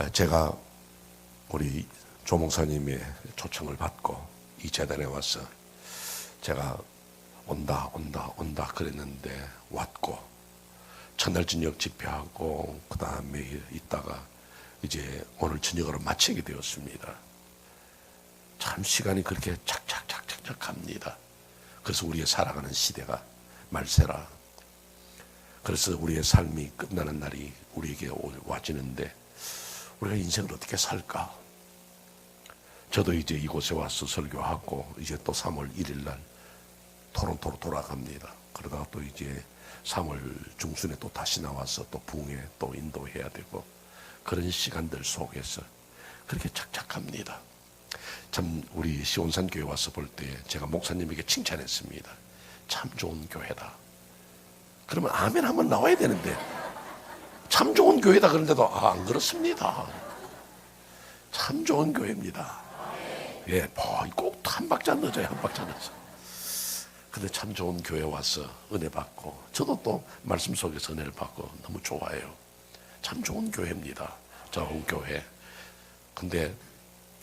제가 우리 조 목사님의 초청을 받고 이 재단에 와서 제가 온다 그랬는데 왔고 첫날 저녁 집회하고 그 다음에 있다가 이제 오늘 저녁으로 마치게 되었습니다. 참 시간이 그렇게 착착 갑니다. 그래서 우리의 살아가는 시대가 말세라. 그래서 우리의 삶이 끝나는 날이 우리에게 와지는데 우리가 인생을 어떻게 살까? 저도 이제 이곳에 와서 설교하고 이제 또 3월 1일 날 토론토로 돌아갑니다. 그러다가 또 이제 3월 중순에 또 다시 나와서 또 붕에 또 인도해야 되고 그런 시간들 속에서 그렇게 착착합니다. 참 우리 시온산 교회 와서 볼 때 제가 목사님에게 칭찬했습니다. 참 좋은 교회다. 그러면 아멘 한번 나와야 되는데 참 좋은 교회다 그런데도 안 그렇습니다. 참 좋은 교회입니다. 예, 꼭 한 박자 넣어줘요. 한 박자 넣어서. 근데 참 좋은 교회 와서 은혜 받고 저도 또 말씀 속에서 은혜를 받고 너무 좋아요. 참 좋은 교회입니다. 좋은 교회. 근데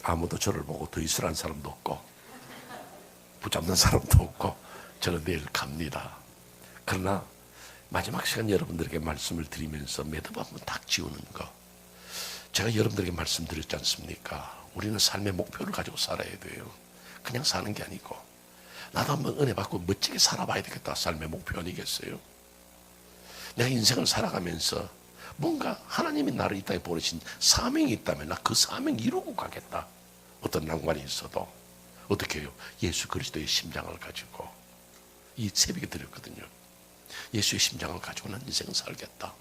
아무도 저를 보고 더 있으라는 사람도 없고 붙잡는 사람도 없고 저는 내일 갑니다. 그러나 마지막 시간 여러분들에게 말씀을 드리면서 매듭 한번 딱 지우는 거. 제가 여러분들에게 말씀드렸지 않습니까? 우리는 삶의 목표를 가지고 살아야 돼요. 그냥 사는 게 아니고 나도 한번 은혜 받고 멋지게 살아봐야 되겠다. 삶의 목표 아니겠어요? 내가 인생을 살아가면서 뭔가 하나님이 나를 이 땅에 보내신 사명이 있다면 나 그 사명 이루고 가겠다. 어떤 난관이 있어도 어떻게 해요? 예수 그리스도의 심장을 가지고 이 새벽에 드렸거든요. 예수의 심장을 가지고 난 인생을 살겠다.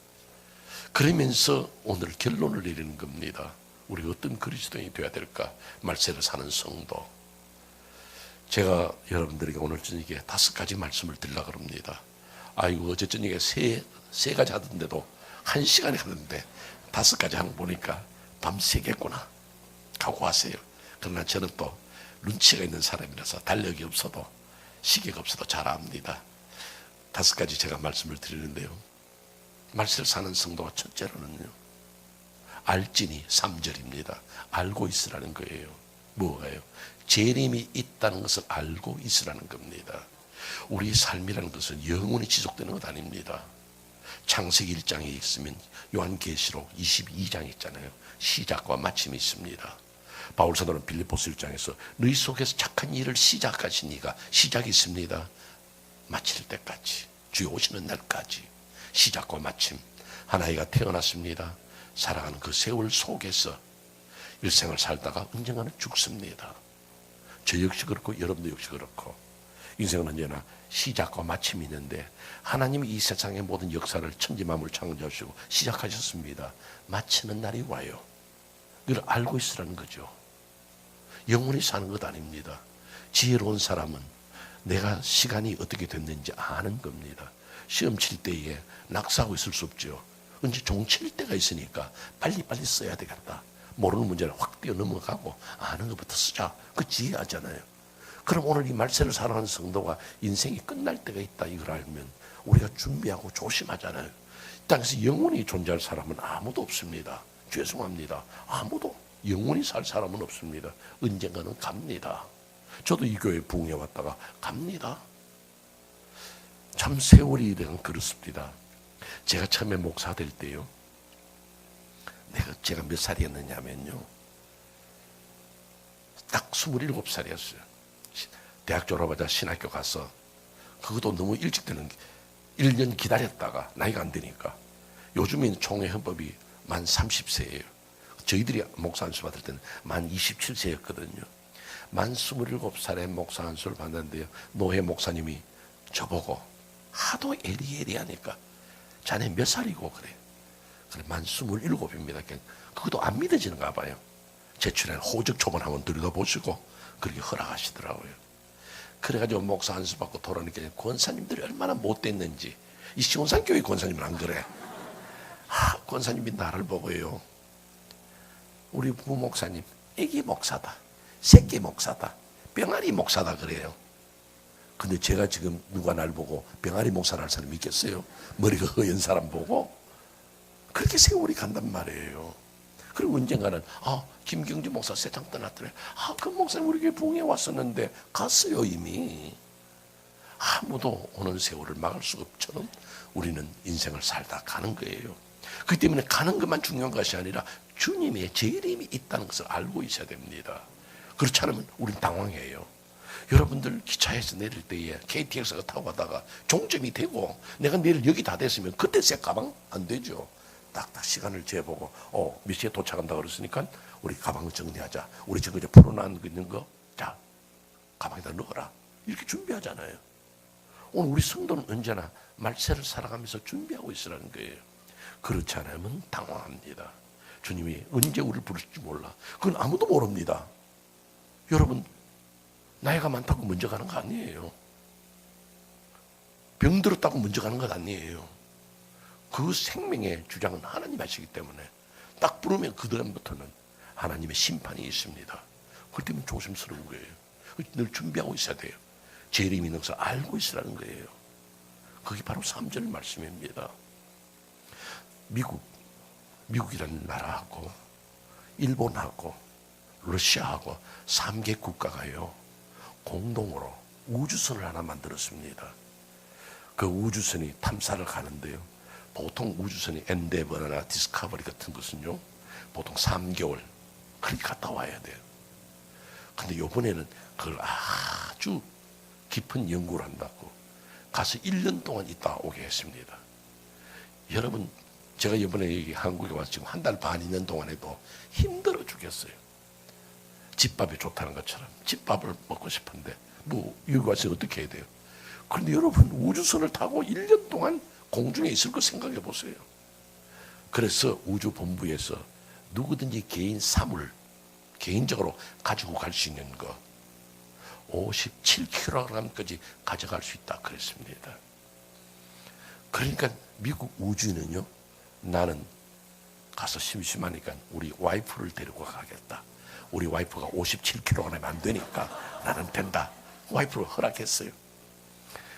그러면서 오늘 결론을 내리는 겁니다. 우리가 어떤 그리스도인이 되어야 될까? 말세를 사는 성도. 제가 여러분들에게 오늘 저녁에 5가지 말씀을 드리려고 합니다. 아이고 어제 저녁에 세 가지 하던데도 1시간이 가는데 5가지 하는 거 보니까 밤새겠구나 각오하세요. 그러나 저는 또 눈치가 있는 사람이라서 달력이 없어도 시계가 없어도 잘 압니다. 5가지 제가 말씀을 드리는데요. 말세를 사는 성도가 첫째로는요, 알지니 3절입니다. 알고 있으라는 거예요. 뭐가요? 재림이 있다는 것을 알고 있으라는 겁니다. 우리의 삶이라는 것은 영원히 지속되는 것 아닙니다. 창세기 1장에 있으면 요한계시록 22장 있잖아요. 시작과 마침이 있습니다. 바울사도는 빌립보서 1장에서 너희 속에서 착한 일을 시작하신 이가 시작이 있습니다. 마칠 때까지, 주의 오시는 날까지 시작과 마침. 한 아이가 태어났습니다. 살아가는 그 세월 속에서 일생을 살다가 언젠가는 죽습니다. 저 역시 그렇고 여러분도 역시 그렇고 인생은 언제나 시작과 마침이 있는데 하나님이 이 세상의 모든 역사를 천지만물 창조하시고 시작하셨습니다. 마치는 날이 와요. 이걸 알고 있으라는 거죠. 영원히 사는 것 아닙니다. 지혜로운 사람은 내가 시간이 어떻게 됐는지 아는 겁니다. 시험 칠 때에 낙서하고 있을 수 없죠. 언제 종 칠 때가 있으니까 빨리빨리 써야 되겠다. 모르는 문제를 확 뛰어 넘어가고 아는 것부터 쓰자. 그 지혜하잖아요. 그럼 오늘 이 말세를 살아가는 성도가 인생이 끝날 때가 있다 이걸 알면 우리가 준비하고 조심하잖아요. 이 땅에서 영원히 존재할 사람은 아무도 없습니다. 죄송합니다. 아무도 영원히 살 사람은 없습니다. 언젠가는 갑니다. 저도 이 교회 부흥에 왔다가 갑니다. 참 세월이 되면 그렇습니다. 제가 처음에 목사 될 때요. 제가 몇 살이었느냐면요. 딱 27살이었어요. 대학 졸업하자 신학교 가서 그것도 너무 일찍 되는 게 1년 기다렸다가 나이가 안 되니까 요즘엔 총회 헌법이 만 30세예요. 저희들이 목사 안수 받을 때는 만 27세였거든요. 만 27살에 목사 안수를 받는데요. 노회 목사님이 저보고 하도 에리에리하니까 자네 몇 살이고 그래. 그래 만 27입니다. 그것도 안 믿어지는가 봐요. 제출한 호적 초본 한번 들여다보시고 그렇게 허락하시더라고요. 그래가지고 목사 안수 받고 돌아오니까 권사님들이 얼마나 못됐는지. 이 시온산 교회 권사님은 안 그래. 권사님이 나를 보고요. 우리 부목사님 애기 목사다. 새끼 목사다. 병아리 목사다 그래요. 근데 제가 지금 누가 날 보고 병아리 목사를 할 사람이 있겠어요? 머리가 허연 사람 보고. 그렇게 세월이 간단 말이에요. 그리고 언젠가는 김경주 목사 세상 떠났더래. 그 목사님 우리 교회 부흥회 왔었는데 갔어요 이미. 아무도 오는 세월을 막을 수가 없처럼 우리는 인생을 살다 가는 거예요. 그렇기 때문에 가는 것만 중요한 것이 아니라 주님의 재림이 있다는 것을 알고 있어야 됩니다. 그렇지 않으면 우린 당황해요. 여러분들 기차에서 내릴 때에 KTX가 타고 가다가 종점이 되고 내가 내일 여기 다 됐으면 그때 새 가방 안 되죠. 딱딱 시간을 재보고 몇 시에 도착한다고 그랬으니까 우리 가방을 정리하자. 우리 지금 이제 풀어놓은 거 있는 거 자 가방에다 넣어라. 이렇게 준비하잖아요. 오늘 우리 성도는 언제나 말세를 살아가면서 준비하고 있으라는 거예요. 그렇지 않으면 당황합니다. 주님이 언제 우리를 부르실지 몰라. 그건 아무도 모릅니다. 여러분 나이가 많다고 먼저 가는 거 아니에요. 병 들었다고 먼저 가는 것 아니에요. 그 생명의 주장은 하나님 하시기 때문에 딱 부르면 그 다음부터는 하나님의 심판이 있습니다. 그렇기 때문에 조심스러운 거예요. 늘 준비하고 있어야 돼요. 재림이 있는 것을 알고 있으라는 거예요. 그게 바로 3절 말씀입니다. 미국이라는 나라하고 일본하고 러시아하고 3개 국가가요 공동으로 우주선을 하나 만들었습니다. 그 우주선이 탐사를 가는데요, 보통 우주선이 엔데버나 디스커버리 같은 것은요 보통 3개월 그렇게 갔다 와야 돼요. 근데 이번에는 그걸 아주 깊은 연구를 한다고 가서 1년 동안 있다 오게 했습니다. 여러분 제가 이번에 한국에 와서 지금 한 달 반 있는 동안에도 힘들어 죽겠어요. 집밥이 좋다는 것처럼 집밥을 먹고 싶은데 여기 와서 어떻게 해야 돼요? 그런데 여러분 우주선을 타고 1년 동안 공중에 있을 거 생각해 보세요. 그래서 우주본부에서 누구든지 개인 사물 개인적으로 가지고 갈 수 있는 거 57kg까지 가져갈 수 있다 그랬습니다. 그러니까 미국 우주인은요, 나는 가서 심심하니까 우리 와이프를 데리고 가겠다. 우리 와이프가 57kg 안 되니까 나는 된다. 와이프를 허락했어요.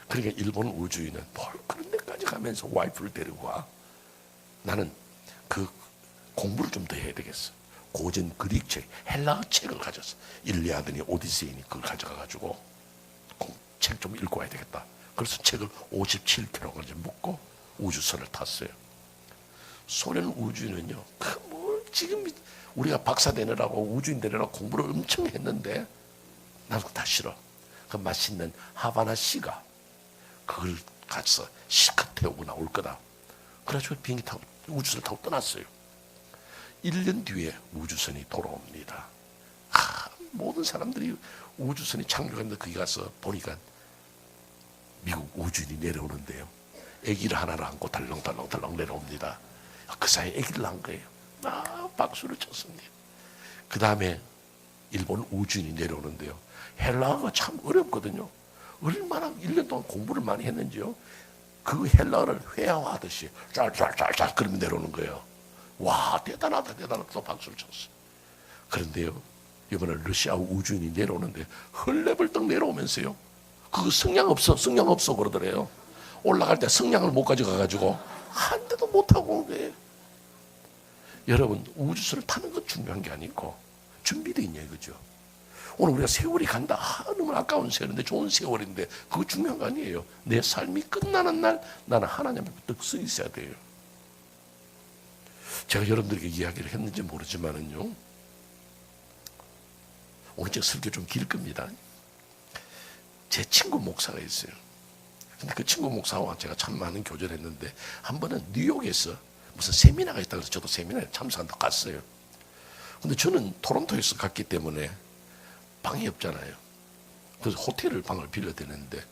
그러니까 일본 우주인은 뭘 그런 데까지 가면서 와이프를 데리고 와. 나는 그 공부를 좀 더 해야 되겠어. 고전 그릭 책, 헬라어 책을 가졌어. 일리아드니 오디세이니 그걸 가져가가지고 책 좀 읽고 와야 되겠다. 그래서 책을 57kg까지 묶고 우주선을 탔어요. 소련 우주인은요, 지금 우리가 박사 되느라고 우주인 되느라고 공부를 엄청 했는데 나도 다 싫어. 그 맛있는 하바나 씨가 그걸 가서 실컷 태우고 나올 거다. 그래가지고 비행기 타고 우주선을 타고 떠났어요. 1년 뒤에 우주선이 돌아옵니다. 모든 사람들이 우주선이 착륙했는데 거기 가서 보니까 미국 우주인이 내려오는데요, 아기를 하나를 안고 달렁달렁 내려옵니다. 그 사이에 아기를 낳은 거예요. 박수를 쳤습니다. 그 다음에 일본 우주인이 내려오는데요, 헬라어가 참 어렵거든요. 얼마나 1년 동안 공부를 많이 했는지요. 그 헬라어를 회화하듯이 짤짤짤짤 그러면 내려오는 거예요. 와, 대단하다 또 박수를 쳤어요. 그런데요, 이번에 러시아 우주인이 내려오는데 헐레벌떡 내려오면서요, 그거 성냥 없어 그러더래요. 올라갈 때 성냥을 못 가져가가지고 한 대도 못 타고 온 거예요. 여러분 우주선을 타는 건 중요한 게 아니고 준비되어 있냐 이거죠. 오늘 우리가 세월이 간다, 너무 아까운 세월인데 좋은 세월인데 그거 중요한 거 아니에요. 내 삶이 끝나는 날 나는 하나님 앞에 딱 서 있어야 돼요. 제가 여러분들에게 이야기를 했는지 모르지만은요, 오늘 제가 설교 좀 길 겁니다. 제 친구 목사가 있어요. 근데 그 친구 목사와 제가 참 많은 교제를 했는데 한 번은 뉴욕에서 무슨 세미나가 있다고 해서 저도 세미나에 참석한다고 갔어요. 근데 저는 토론토에서 갔기 때문에 방이 없잖아요. 그래서 호텔을 방을 빌려야 되는데,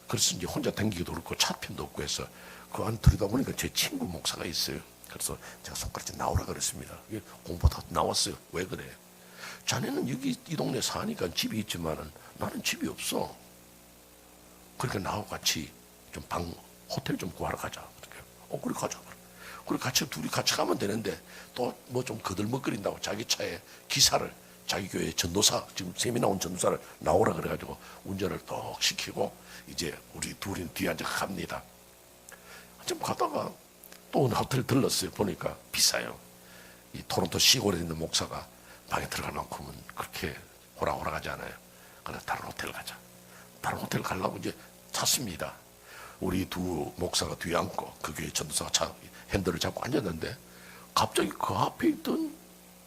그래서 이제 혼자 다니기도 그렇고 차편도 없고 해서 그 안 들여다보니까 제 친구 목사가 있어요. 그래서 제가 손가락질 나오라 그랬습니다. 공부하다 나왔어요. 왜 그래? 자네는 여기 이 동네 사니까 집이 있지만은 나는 집이 없어. 그러니까 나하고 같이 좀 호텔 좀 구하러 가자. 그래 가자. 그래 둘이 같이 가면 되는데 또 뭐 좀 거들먹거린다고 자기 차에 기사를, 자기 교회 전도사, 지금 세미나 온 전도사를 나오라 그래가지고 운전을 떡 시키고 이제 우리 둘이 뒤에 앉아 갑니다. 좀 가다가 또 호텔 들렀어요. 보니까 비싸요. 이 토론토 시골에 있는 목사가 방에 들어갈 만큼은 그렇게 호락호락하지 않아요. 그래서 다른 호텔 가자. 다른 호텔 가려고 이제 찾습니다. 우리 두 목사가 뒤에 앉고 그 교회 전도사가 핸들을 잡고 앉았는데 갑자기 그 앞에 있던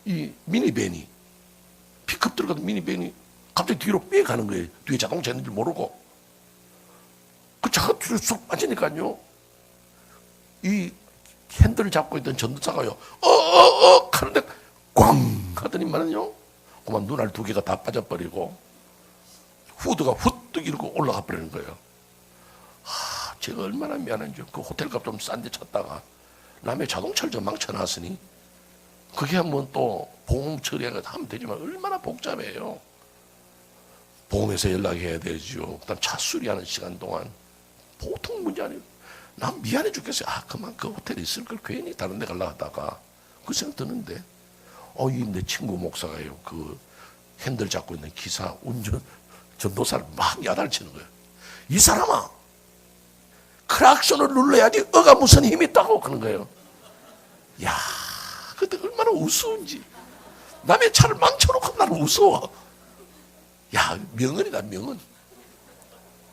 이 미니밴이 픽업 들어가던 미니밴이 갑자기 뒤로 빼가는 거예요. 뒤에 자동차 있는 줄 모르고. 그 차가 뒤로 쑥 빠지니까요. 이 핸들을 잡고 있던 전도사가요. 하는데 꽝 하더니만요. 그만 눈알 두 개가 다 빠져버리고 후드가 후뜩 이러고 올라가 버리는 거예요. 제가 얼마나 미안한지 그 호텔값 좀 싼 데 찾다가 남의 자동차를 좀 망쳐놨으니 그게 한번 또 보험 처리하면 되지만 얼마나 복잡해요. 보험에서 연락해야 되죠. 그다음 차 수리하는 시간 동안 보통 문제 아니에요. 난 미안해 죽겠어요. 그만 그 호텔에 있을 걸 괜히 다른 데 가려고 하다가 그 생각 드는데 이 내 친구 목사가요. 그 핸들 잡고 있는 기사 운전 전도사를 막 야단치는 거예요. 이 사람아 크락션을 눌러야지 어가 무슨 힘이 있다고 그런 거예요. 야, 그때 얼마나 우스운지. 남의 차를 망쳐놓고 나는 우스워. 야, 명언이다 명언.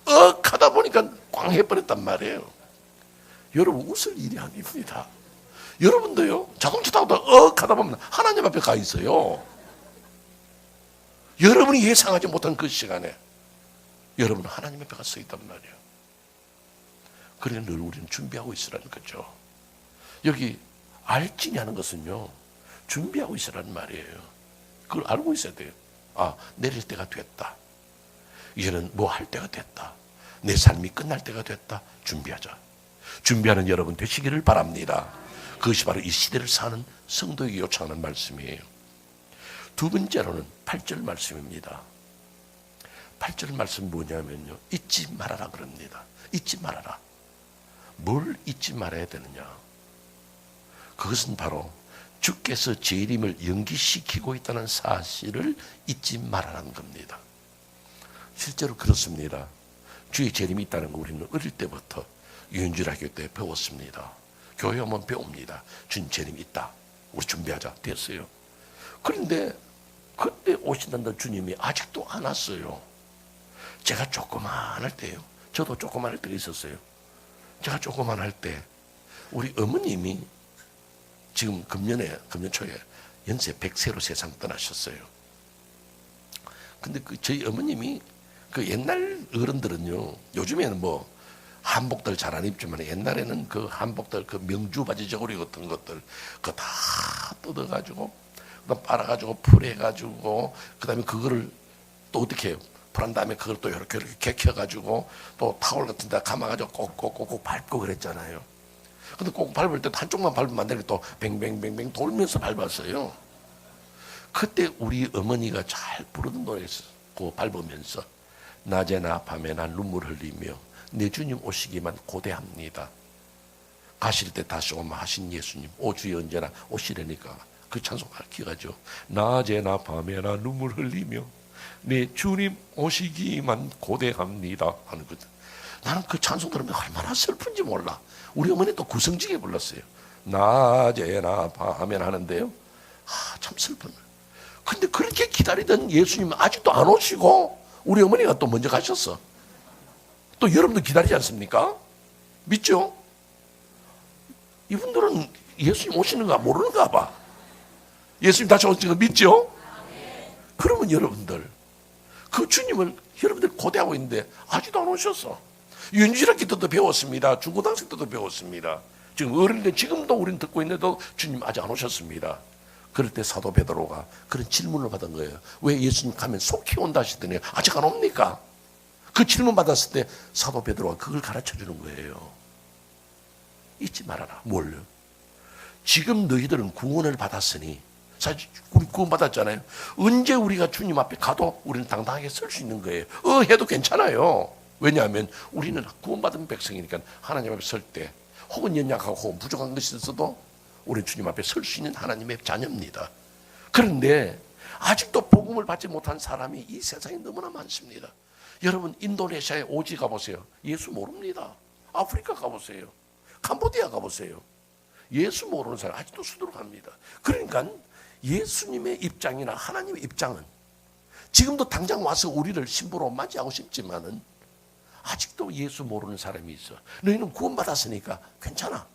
하다 보니까 꽝 해버렸단 말이에요. 여러분 웃을 일이 아닙니다. 여러분도요 자동차 타고 하다 보면 하나님 앞에 가 있어요. 여러분이 예상하지 못한 그 시간에 여러분은 하나님 앞에 가 서 있단 말이에요. 그래 늘 우리는 준비하고 있으라는 거죠. 여기 알지니 하는 것은요 준비하고 있으라는 말이에요. 그걸 알고 있어야 돼요. 내릴 때가 됐다. 이제는 뭐 할 때가 됐다. 내 삶이 끝날 때가 됐다. 준비하자. 준비하는 여러분 되시기를 바랍니다. 그것이 바로 이 시대를 사는 성도에게 요청하는 말씀이에요. 두 번째로는 8절 말씀입니다. 8절 말씀 뭐냐면요 잊지 말아라 그럽니다. 잊지 말아라. 뭘 잊지 말아야 되느냐. 그것은 바로 주께서 재림을 연기시키고 있다는 사실을 잊지 말아라는 겁니다. 실제로 그렇습니다. 주의 재림이 있다는 거 우리는 어릴 때부터 유연주일학교 때 배웠습니다. 교회 오면 배웁니다. 주님 재림이 있다. 우리 준비하자. 됐어요. 그런데 그때 오신다는 주님이 아직도 안 왔어요. 제가 조그만할 때요. 저도 조그만할 때가 있었어요. 제가 조그만할 때 우리 어머님이 지금 금년 초에 연세 100세로 세상 떠나셨어요. 근데 저희 어머님이 그 옛날 어른들은요, 요즘에는 뭐 한복들 잘 안 입지만 옛날에는 그 한복들 그 명주 바지 저고리 같은 것들 그거 다 뜯어가지고 그다음 빨아가지고 풀해가지고 그다음에 그거를 또 어떻게 해요? 풀한 다음에 그걸 또 이렇게 개켜가지고 또 타월 같은 데 감아가지고 꼭꼭꼭꼭 밟고 그랬잖아요. 근데 꼭 밟을 때 한쪽만 밟으면 안 되니까 또 뱅뱅뱅뱅 돌면서 밟았어요. 그때 우리 어머니가 잘 부르던 노래였고 밟으면서 낮에나 밤에나 눈물 흘리며 내 주님 오시기만 고대합니다. 가실 때 다시 오면 하신 예수님 주여 언제나 오시려니까 그 찬송 기억하죠. 낮에나 밤에나 눈물 흘리며 내 주님 오시기만 고대합니다 하는 거죠. 나는 그 찬송 들으면 얼마나 슬픈지 몰라. 우리 어머니 또 구성지게 불렀어요. 낮에나 밤에나 하는데요. 참 슬픈. 근데 그렇게 기다리던 예수님 아직도 안 오시고 우리 어머니가 또 먼저 가셨어. 또 여러분도 기다리지 않습니까? 믿죠? 이분들은 예수님 오시는가 모르는가 봐. 예수님 다시 오시는 거 믿죠? 그러면 여러분들 그 주님을 여러분들 고대하고 있는데 아직도 안 오셨어. 윤주일학교 때도 배웠습니다. 중고등학생 때도 배웠습니다. 지금 어른인데 지금도 우리는 듣고 있는데도 주님 아직 안 오셨습니다. 그럴 때 사도 베드로가 그런 질문을 받은 거예요. 왜 예수님 가면 속히 온다 하시더니 아직 안 옵니까? 그 질문 받았을 때 사도 베드로가 그걸 가르쳐 주는 거예요. 잊지 말아라. 뭘요? 지금 너희들은 구원을 받았으니 사실 우리 구원 받았잖아요. 언제 우리가 주님 앞에 가도 우리는 당당하게 설 수 있는 거예요. 해도 괜찮아요. 왜냐하면 우리는 구원받은 백성이니까 하나님 앞에 설 때 혹은 연약하고 혹은 부족한 것이 있어도 우리는 주님 앞에 설 수 있는 하나님의 자녀입니다. 그런데 아직도 복음을 받지 못한 사람이 이 세상에 너무나 많습니다. 여러분 인도네시아에 오지 가보세요. 예수 모릅니다. 아프리카 가보세요. 캄보디아 가보세요. 예수 모르는 사람 아직도 수두룩합니다. 그러니까 예수님의 입장이나 하나님의 입장은 지금도 당장 와서 우리를 신부로 맞이하고 싶지만은 아직도 예수 모르는 사람이 있어. 너희는 구원받았으니까 괜찮아.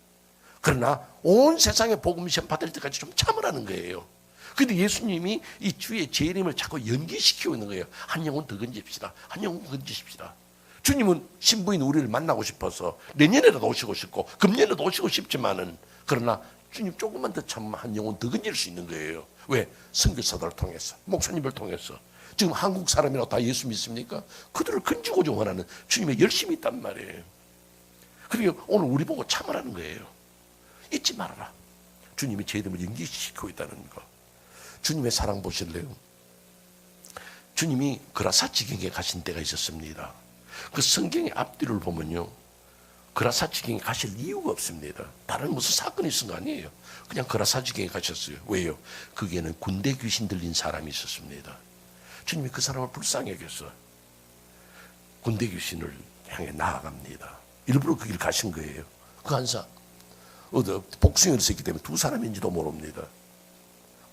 그러나 온 세상에 복음 시험 받을 때까지 좀 참으라는 거예요. 그런데 예수님이 이 주의 재림을 자꾸 연기시키고 있는 거예요. 한 영혼 더 건집시다. 한 영혼 건지십시다. 주님은 신부인 우리를 만나고 싶어서 내년에라도 오시고 싶고 금년에도 오시고 싶지만은 그러나 주님 조금만 더 참으면 한 영혼 더 건질 수 있는 거예요. 왜? 선교사들을 통해서, 목사님을 통해서. 지금 한국 사람이라고 다 예수 믿습니까? 그들을 건지고자 원하는 주님의 열심이 있단 말이에요. 그러니까 오늘 우리 보고 참으라는 거예요. 잊지 말아라. 주님이 재림을 연기시키고 있다는 거. 주님의 사랑 보실래요? 주님이 그라사 지경에 가신 때가 있었습니다. 그 성경의 앞뒤를 보면요, 그라사 지경에 가실 이유가 없습니다. 다른 무슨 사건이 있은 거 아니에요. 그냥 그라사 지경에 가셨어요. 왜요? 거기에는 군대 귀신 들린 사람이 있었습니다. 주님이 그 사람을 불쌍히 여겼어. 군대 귀신을 향해 나아갑니다. 일부러 그 길 가신 거예요. 그 한사 복숭이를 썼기 때문에 두 사람인지도 모릅니다.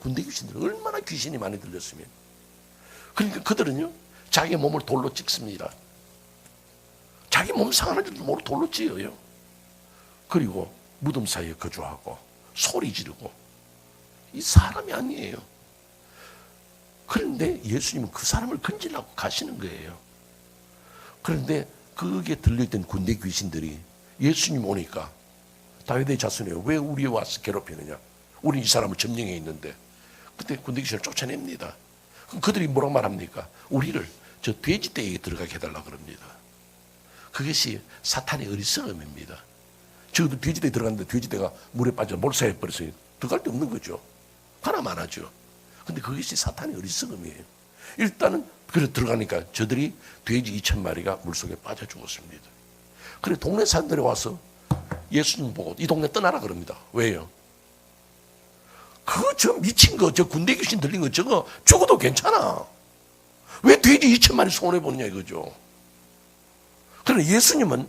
군대 귀신들 얼마나 귀신이 많이 들렸으면. 그러니까 그들은요, 자기 몸을 돌로 찍습니다. 자기 몸 상하는 줄도 모르고 돌로 찌어요. 그리고 무덤 사이에 거주하고 소리 지르고. 이 사람이 아니에요. 그런데 예수님은 그 사람을 건지려고 가시는 거예요. 그런데 거기에 들려있던 군대 귀신들이 예수님 오니까 다윗의 자손이에요. 왜 우리에 와서 괴롭히느냐? 우리 이 사람은 점령해 있는데. 그때 군대 귀신을 쫓아냅니다. 그럼 그들이 뭐라고 말합니까? 우리를 저 돼지떼에게 들어가게 해달라 그럽니다. 그것이 사탄의 어리석음입니다. 적어도 돼지떼에 들어갔는데 돼지떼가 물에 빠져 몰사해 버려서 들어갈 데 없는 거죠. 하나만 하죠. 근데 그것이 사탄의 어리석음이에요. 일단은 그래 들어가니까 저들이 돼지 2,000마리가 물속에 빠져 죽었습니다. 그래 동네 사람들이 와서 예수님 보고 이 동네 떠나라 그럽니다. 왜요? 그거 저 미친 거, 저 군대 귀신 들린 거 저거 죽어도 괜찮아. 왜 돼지 2,000마리 손해보느냐 이거죠. 그러나 예수님은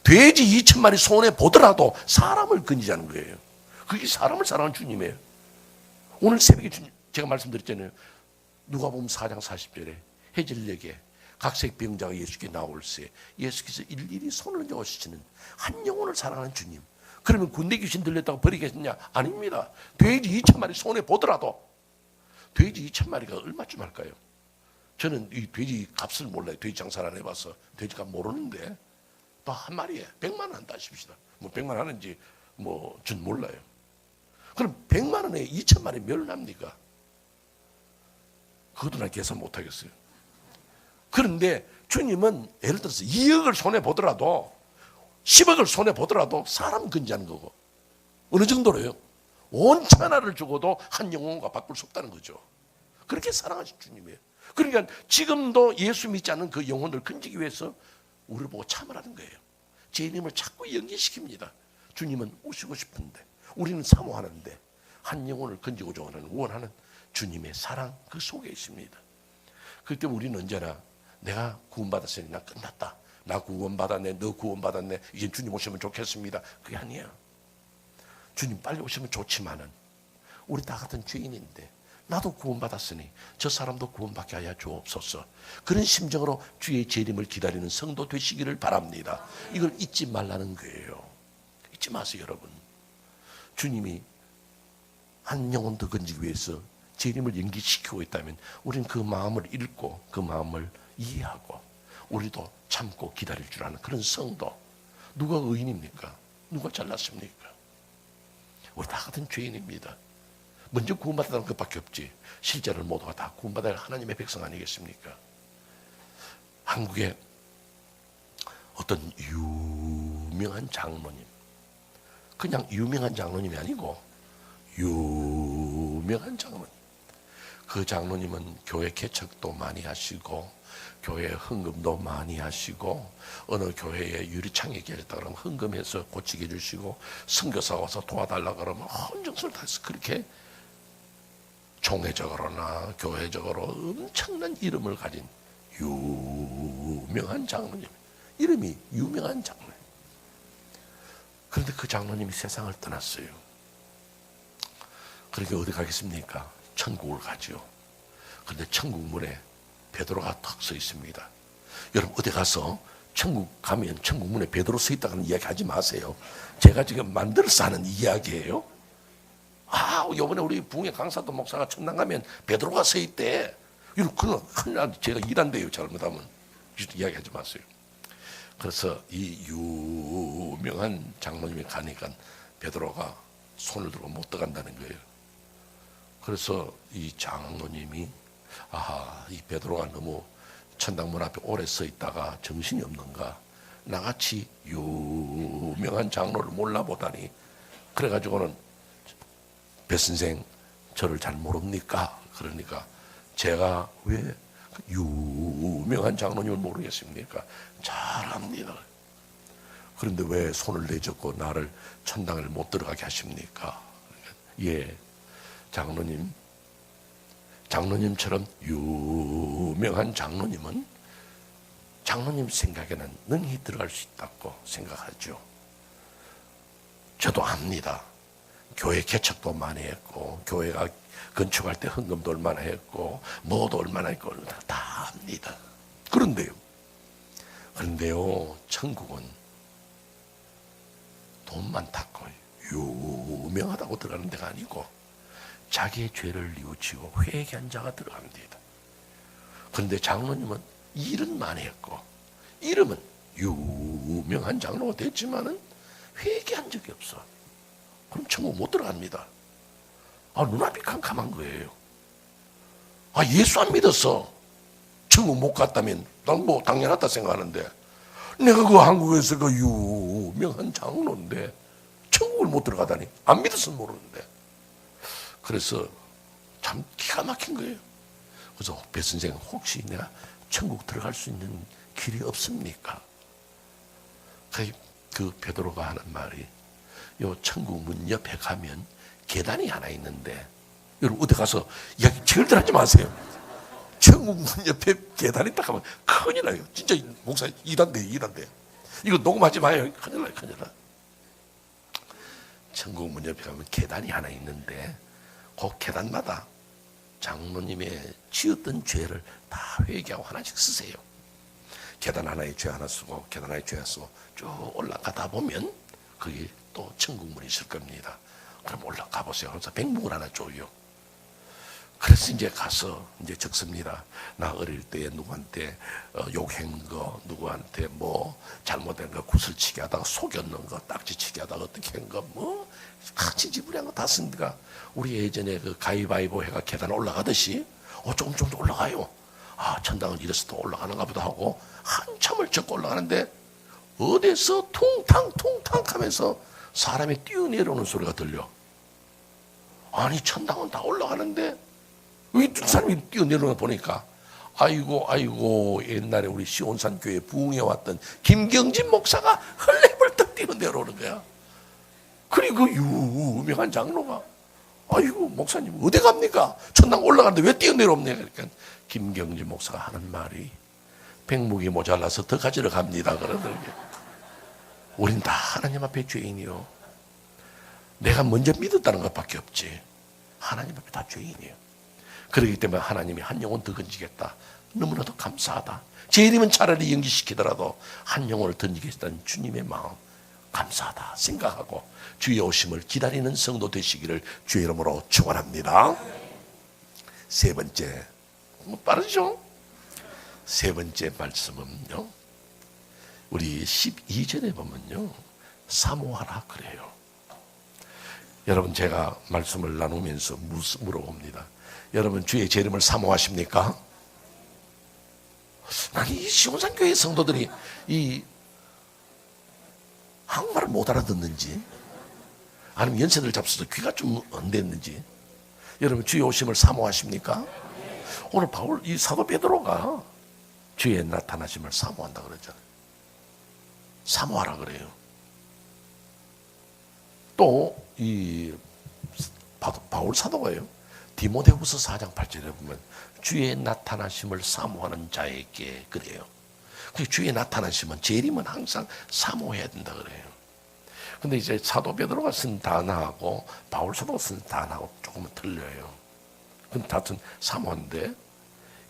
돼지 2,000마리 손해보더라도 사람을 건지자는 거예요. 그게 사람을 사랑하는 주님이에요. 오늘 새벽에 주님, 제가 말씀드렸잖아요. 누가복음 4장 40절에 해질녘에 각색 병자가 예수께 나올세 예수께서 일일이 손을 얹어오시는 한 영혼을 사랑하는 주님. 그러면 군대 귀신 들렸다고 버리겠느냐? 아닙니다. 돼지 2,000마리 손해보더라도 돼지 2,000마리가 얼마쯤 할까요? 저는 이 돼지 값을 몰라요. 돼지 장사를 안 해봐서 돼지값 모르는데 또 한 마리에 100만 원 한다 하십시다. 뭐 100만 원 하는지 뭐 전 몰라요. 그럼 100만 원에 2,000마리 몇 납니까? 그것도 난 계산 못 하겠어요. 그런데 주님은 예를 들어서 2억을 손해보더라도 10억을 손해보더라도 사람 건지하는 거고. 어느 정도로요? 온 천하를 죽어도 한 영혼과 바꿀 수 없다는 거죠. 그렇게 사랑하신 주님이에요. 그러니까 지금도 예수 믿지 않는 그 영혼을 건지기 위해서 우리를 보고 참으라는 거예요. 재림을 자꾸 연기시킵니다. 주님은 오시고 싶은데 우리는 사모하는데 한 영혼을 건지고자 원하는 주님의 사랑 그 속에 있습니다. 그렇기 때문에 우리는 언제나 내가 구원받았으니 나 끝났다. 나 구원받았네. 너 구원받았네. 이제 주님 오시면 좋겠습니다. 그게 아니야. 주님 빨리 오시면 좋지만은 우리 다 같은 죄인인데 나도 구원받았으니 저 사람도 구원받게 하여 주옵소서. 그런 심정으로 주의 재림을 기다리는 성도 되시기를 바랍니다. 이걸 잊지 말라는 거예요. 잊지 마세요, 여러분. 주님이 한 영혼 더 건지기 위해서 재림을 연기시키고 있다면 우리는 그 마음을 읽고 그 마음을 이해하고 우리도 참고 기다릴 줄 아는 그런 성도. 누가 의인입니까? 누가 잘났습니까? 우리 다 같은 죄인입니다. 먼저 구원받았다는 것밖에 없지. 실제로 모두가 다 구원받아야 하나님의 백성 아니겠습니까? 한국에 어떤 유명한 장로님, 그냥 유명한 장로님이 아니고 유명한 장로님. 그 장로님은 교회 개척도 많이 하시고 교회 헌금도 많이 하시고 어느 교회에 유리창이 깨졌다 그러면 헌금해서 고치게 해주시고 선교사 와서 도와달라 그러면 헌정성을 다해서 그렇게 종회적으로나 교회적으로 엄청난 이름을 가진 유명한 장로님. 이름이 유명한 장로님. 그런데 그 장로님이 세상을 떠났어요. 그러니까 어디 가겠습니까? 천국을 가죠. 그런데 천국 문에 베드로가 탁 서 있습니다. 여러분 어디 가서 천국 가면 천국 문에 베드로 서 있다는 이야기 하지 마세요. 제가 지금 만들어서 하는 이야기예요. 요번에 우리 부흥의 강사도 목사가 천당 가면 베드로가 서 있대. 이런 큰일 나. 제가 일한대요. 잘못하면 이야기하지 마세요. 그래서 이 유명한 장로님이 가니까 베드로가 손을 들고 못 들어간다는 거예요. 그래서 이 장로님이 이 베드로가 너무 천당문 앞에 오래 서 있다가 정신이 없는가, 나같이 유명한 장로를 몰라보다니. 그래가지고는 배 선생 저를 잘 모릅니까? 그러니까 제가 왜 유명한 장로님을 모르겠습니까? 잘 압니다. 그런데 왜 손을 내젓고 나를 천당을 못 들어가게 하십니까? 예, 장로님처럼 유명한 장로님은 장로님 생각에는 능히 들어갈 수 있다고 생각하죠. 저도 압니다. 교회 개척도 많이 했고, 교회가 건축할 때 헌금도 얼마나 했고, 뭐도 얼마나 했고, 다 압니다. 그런데요, 천국은 돈 많다고 유명하다고 들어가는 데가 아니고, 자기의 죄를 뉘우치고 회개한 자가 들어갑니다. 그런데 장로님은 일은 많이 했고, 이름은 유명한 장로가 됐지만은 회개한 적이 없어. 그럼 천국 못 들어갑니다. 눈앞이 캄캄한 거예요. 예수 안 믿었어. 천국 못 갔다면 난 뭐 당연하다 생각하는데, 내가 그 한국에서 그 유명한 장로인데 천국을 못 들어가다니. 안 믿었으면 모르는데. 그래서 참 기가 막힌 거예요. 그래서 배 선생, 혹시 내가 천국 들어갈 수 있는 길이 없습니까? 그 베드로가 하는 말이, 요 천국 문 옆에 가면 계단이 하나 있는데, 여러분 어디 가서 이야기 절대 하지 마세요. 천국 문 옆에 계단이 딱 하면 큰일 나요. 진짜 목사 이단대. 이거 녹음하지 마요. 큰일 나요. 천국 문 옆에 가면 계단이 하나 있는데, 그 계단마다 장로님의 지었던 죄를 다 회개하고 하나씩 쓰세요. 계단 하나에 죄 하나 쓰고, 계단 하나에 죄 하나 쓰고 쭉 올라가다 보면 거기 또 천국문이 있을 겁니다. 그럼 올라가 보세요. 그래서 백묵을 하나 줘요. 그래서 이제 가서 이제 적습니다. 나 어릴 때에 누구한테 욕한 거, 누구한테 뭐 잘못된 거 구슬치기 하다가 속였는 거, 딱지치기 하다가 어떻게 한 거, 뭐 같이 지불한 거 다 쓴다가, 우리 예전에 그 가위바위보 해가 계단 올라가듯이 조금 올라가요. 천당은 이래서 또 올라가는가 보다 하고 한참을 적고 올라가는데, 어디서 퉁탕 하면서 사람이 뛰어내려오는 소리가 들려. 아니 천당은 다 올라가는데 왜 사람이 뛰어내려오는 거 보니까, 아이고 옛날에 우리 시온산 교회 부흥해 왔던 김경진 목사가 헐레벌떡 뛰어내려오는 거야. 그리고 유명한 장로가, 아이고 목사님 어디 갑니까? 천당 올라가는데 왜 뛰어내려옵니까? 그러니까 김경진 목사가 하는 말이, 백묵이 모자라서 더 가지러 갑니다 그러더라고요. 우린 다 하나님 앞에 죄인이요. 내가 먼저 믿었다는 것밖에 없지. 하나님 앞에 다 죄인이에요. 그렇기 때문에 하나님이 한 영혼 더 건지겠다. 너무나도 감사하다. 제 이름은 차라리 연기시키더라도 한 영혼을 던지겠다는 주님의 마음, 감사하다 생각하고 주의 오심을 기다리는 성도 되시기를 주의 이름으로 축원합니다. 세 번째, 빠르죠? 세 번째 말씀은요, 우리 12절에 보면요, 사모하라 그래요. 여러분 제가 말씀을 나누면서 물어봅니다. 여러분 주의 제 이름을 사모하십니까? 아니 이 시온산 교회 성도들이 이 한국말을 못 알아듣는지, 아니면 연세들 잡숴서 귀가 좀 안 됐는지, 여러분 주의 오심을 사모하십니까? 오늘 이 사도 베드로가 주의 나타나심을 사모한다 그랬잖아요. 사모하라 그래요. 또 이 바울 사도가요, 디모데후서 4장 8절에 보면 주의 나타나심을 사모하는 자에게 그래요. 주의 나타나심은, 재림은 항상 사모해야 된다 그래요. 근데 이제 사도 베드로가 쓴 단어하고 바울 사도가 쓴 단어하고 조금은 틀려요. 근데 같은 사모인데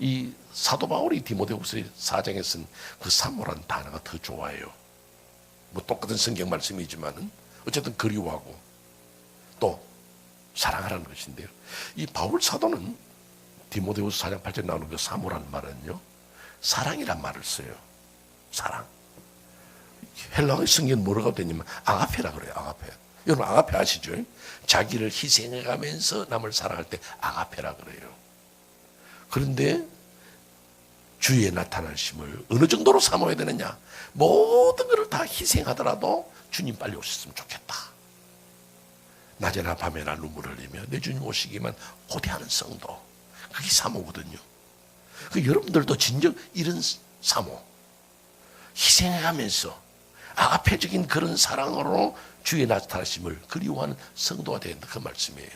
이 사도 바울이 디모데후서 4장에 쓴 그 사모란 단어가 더 좋아요. 뭐 똑같은 성경 말씀이지만은 어쨌든 그리워하고 또 사랑하라는 것인데요. 이 바울 사도는 디모데후서 4장 8절에 나오는 그 사모라는 말은요, 사랑이란 말을 써요. 사랑. 헬라어 성경은 뭐라고 되냐면 아가페라 그래요. 아가페. 여러분 아가페 아시죠? 자기를 희생해가면서 남을 사랑할 때 아가페라 그래요. 그런데 주의 나타나심을 어느 정도로 사모해야 되느냐? 모든 것을 다 희생하더라도 주님 빨리 오셨으면 좋겠다. 낮에나 밤에나 눈물을 흘리며 내 주님 오시기만 고대하는 성도. 그게 사모거든요. 그 여러분들도 진정 이런 사모, 희생해가면서 아가페적인 그런 사랑으로 주의 나타나심을 그리워하는 성도가 된다, 그 말씀이에요.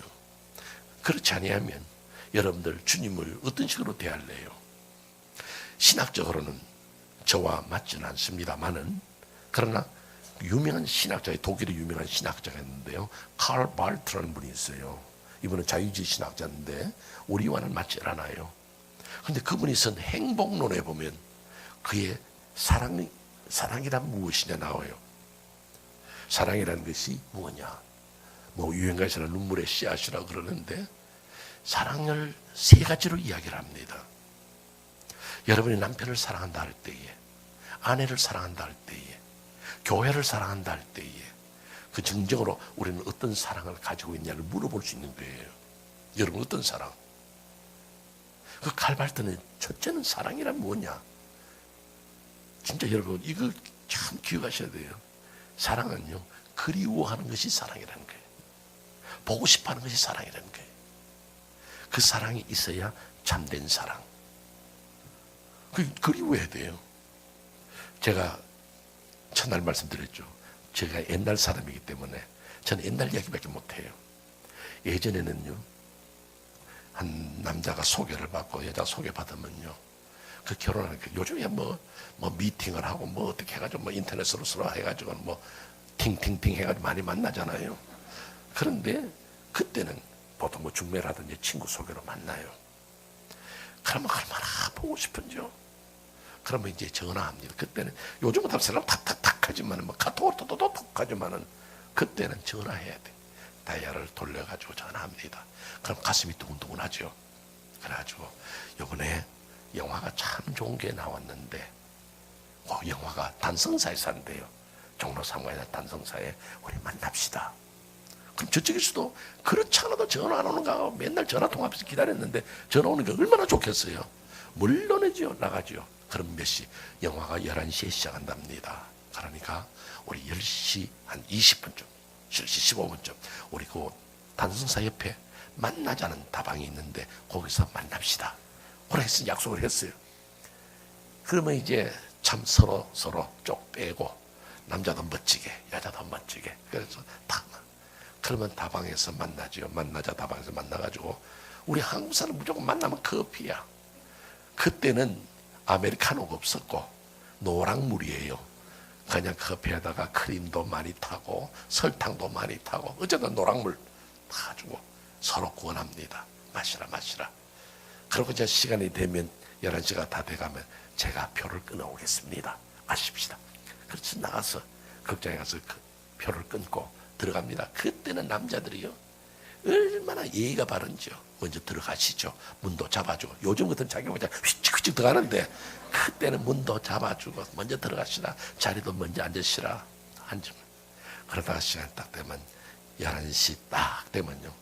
그렇지 아니하면 여러분들 주님을 어떤 식으로 대할래요? 신학적으로는 저와 맞지는 않습니다만은, 그러나 유명한 신학자의, 독일의 유명한 신학자가 있는데요, 칼 발트라는 분이 있어요. 이분은 자유주의 신학자인데 우리와는 맞지 않아요. 그런데 그분이 쓴 행복론에 보면 그의 사랑이란 무엇이냐 나와요. 사랑이라는 것이 무엇냐? 뭐 유행가에서는 눈물의 씨앗이라고 그러는데 사랑을 세 가지로 이야기를 합니다. 여러분이 남편을 사랑한다 할 때에, 아내를 사랑한다 할 때에, 교회를 사랑한다 할 때에 그 정적으로 우리는 어떤 사랑을 가지고 있냐를 물어볼 수 있는 거예요. 여러분 어떤 사랑? 그 칼발트는 첫째는 사랑이란 뭐냐? 진짜 여러분 이거 참 기억하셔야 돼요. 사랑은요, 그리워하는 것이 사랑이라는 거예요. 보고 싶어하는 것이 사랑이라는 거예요. 그 사랑이 있어야 참된 사랑. 그리워해야 돼요. 제가 첫날 말씀드렸죠. 제가 옛날 사람이기 때문에 저는 옛날 이야기밖에 못해요. 예전에는요, 한 남자가 소개를 받고 여자 소개받으면요, 그 결혼하는 게 요즘에 뭐 미팅을 하고 뭐 어떻게 해가지고 뭐 인터넷으로 서로 해가지고 뭐 팅팅팅 해가지고 많이 만나잖아요. 그런데 그때는 보통 뭐 중매라든지 친구 소개로 만나요. 그러면 얼마나 보고 싶은지요. 그러면 이제 전화합니다. 그때는 요즘은 다 사람 탁탁탁 하지만은 뭐 카톡으로 톡톡톡 하지만은 그때는 전화해야 돼. 다이얼을 돌려가지고 전화합니다. 그럼 가슴이 두근두근하죠. 그래가지고 요번에 영화가 참 좋은 게 나왔는데 그 영화가 단성사에서 한대요. 종로 3가에 단성사에 우리 만납시다. 그럼 저쪽에서도 그렇지 않아도 전화 안 오는가 맨날 전화 통화해서 기다렸는데 전화 오는 게 얼마나 좋겠어요. 물론이죠. 나가죠. 그럼 몇 시? 영화가 11시에 시작한답니다. 그러니까 우리 10시 한 20분쯤 10시 15분쯤 우리 그 단성사 옆에 만나자는 다방이 있는데 거기서 만납시다. 그래서 약속을 했어요. 그러면 이제 참 서로 쪽 빼고 남자도 멋지게 여자도 멋지게 그래서 다 그러면 다방에서 만나죠. 만나자 다방에서 만나가지고 우리 한국 사람 무조건 만나면 커피야. 그때는 아메리카노가 없었고 노랑물이에요. 그냥 커피에다가 크림도 많이 타고 설탕도 많이 타고 어쨌든 노랑물 다 주고 서로 구원합니다. 마시라. 그리고 이제 시간이 되면 11시가 다 돼가면 제가 표를 끊어오겠습니다. 아십시다. 그래서 나가서 극장에 가서 그 표를 끊고 들어갑니다. 그때는 남자들이요 얼마나 예의가 바른지요. 먼저 들어가시죠. 문도 잡아주고 요즘 같은 자기 혼자 휘찍휘찍 들어가는데 그때는 문도 잡아주고 먼저 들어가시라. 자리도 먼저 앉으시라. 앉으면 그러다가 시간 딱 되면 11시 딱 되면요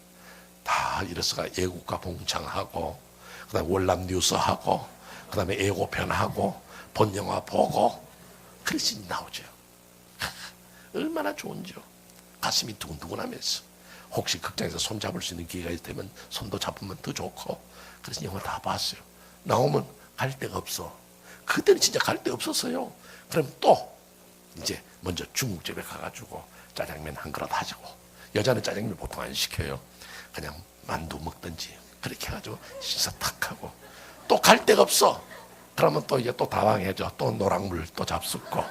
다 일어서가 애국가 봉창하고 그 다음에 월남 뉴스하고 그 다음에 예고편하고 본 영화 보고 그래서 나오죠. 얼마나 좋은지요. 가슴이 두근두근하면서 혹시 극장에서 손 잡을 수 있는 기회가 되면 손도 잡으면 더 좋고 그래서 영화 다 봤어요. 나오면 갈 데가 없어. 그때는 진짜 갈 데 없었어요. 그럼 또 이제 먼저 중국집에 가가지고 짜장면 한 그릇 하시고 여자는 짜장면 보통 안 시켜요. 그냥 만두 먹든지 그렇게 해가지고 식사 탁 하고 또 갈 데가 없어. 그러면 또 이제 또 다방해줘. 또 노랑물 또 잡숫고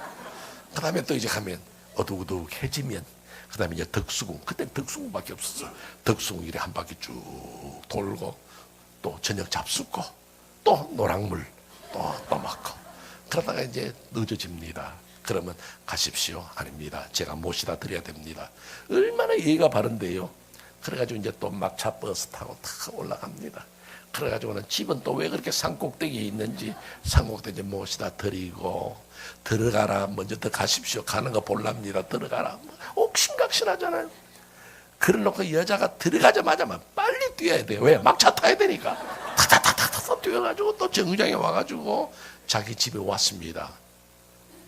그 다음에 또 이제 가면 어둑어둑해지면 그 다음에 이제 덕수궁. 그때 덕수궁밖에 없었어. 덕수궁 이래 한 바퀴 쭉 돌고, 또 저녁 잡숫고, 또 노랑물 또 맞고. 그러다가 이제 늦어집니다. 그러면 가십시오. 아닙니다. 제가 모시다 드려야 됩니다. 얼마나 예의가 바른데요. 그래가지고 이제 또 막차 버스 타고 탁 올라갑니다. 그래가지고는 집은 또 왜 그렇게 산꼭대기에 있는지 산꼭대기에 모시다 드리고, 들어가라, 먼저 들어가십시오. 가는 거 볼랍니다. 들어가라. 옥신각신하잖아요. 그래놓고 여자가 들어가자마자 빨리 뛰어야 돼요. 왜? 막차 타야 되니까. 탁탁탁탁탁 뛰어가지고 또 정류장에 와가지고 자기 집에 왔습니다.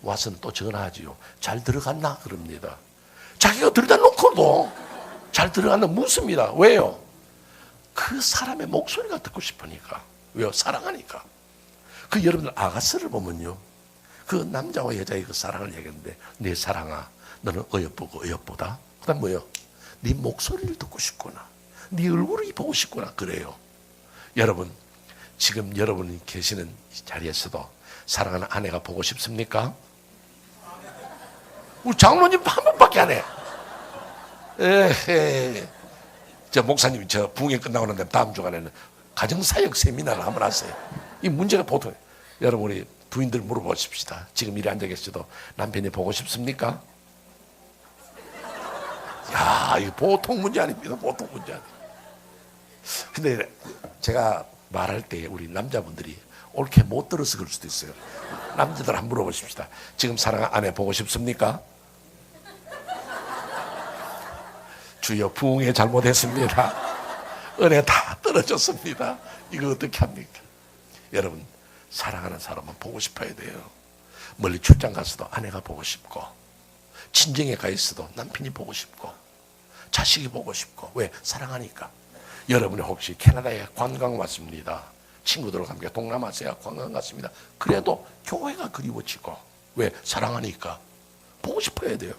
와서는 또 전화하지요. 잘 들어갔나? 그럽니다. 자기가 들여다 놓고도 잘 들어갔나 묻습니다. 왜요? 그 사람의 목소리가 듣고 싶으니까. 왜요? 사랑하니까. 그 여러분들 아가스를 보면요, 그 남자와 여자의 그 사랑을 얘기하는데, 내 사랑아, 너는 어여쁘고 어여쁘다. 그 다음 뭐요? 네 목소리를 듣고 싶구나. 네 얼굴을 보고 싶구나. 그래요. 여러분, 지금 여러분이 계시는 자리에서도 사랑하는 아내가 보고 싶습니까? 우리 장로님 한 번밖에 안 해. 에헤. 저 목사님, 저 부흥회 끝나고 나는데 다음 주간에는 가정사역 세미나를 한번 하세요. 이 문제가 보통, 여러분 우리 부인들 물어보십시다. 지금 이래 앉아 계셔도 남편이 보고 싶습니까? 야, 이거 보통 문제 아닙니다. 보통 문제 아니에요. 근데 제가 말할 때 우리 남자분들이 옳게 못 들어서 그럴 수도 있어요. 남자들 한번 물어보십시다. 지금 사랑하는 아내 보고 싶습니까? 주여, 부흥회 잘못했습니다. 은혜 다 떨어졌습니다. 이거 어떻게 합니까? 여러분, 사랑하는 사람은 보고 싶어야 돼요. 멀리 출장 가서도 아내가 보고 싶고, 친정에 가 있어도 남편이 보고 싶고, 자식이 보고 싶고. 왜? 사랑하니까. 여러분이 혹시 캐나다에 관광 왔습니다. 친구들과 함께 동남아시아 관광 갔습니다. 그래도 교회가 그리워지고. 왜? 사랑하니까. 보고 싶어야 돼요.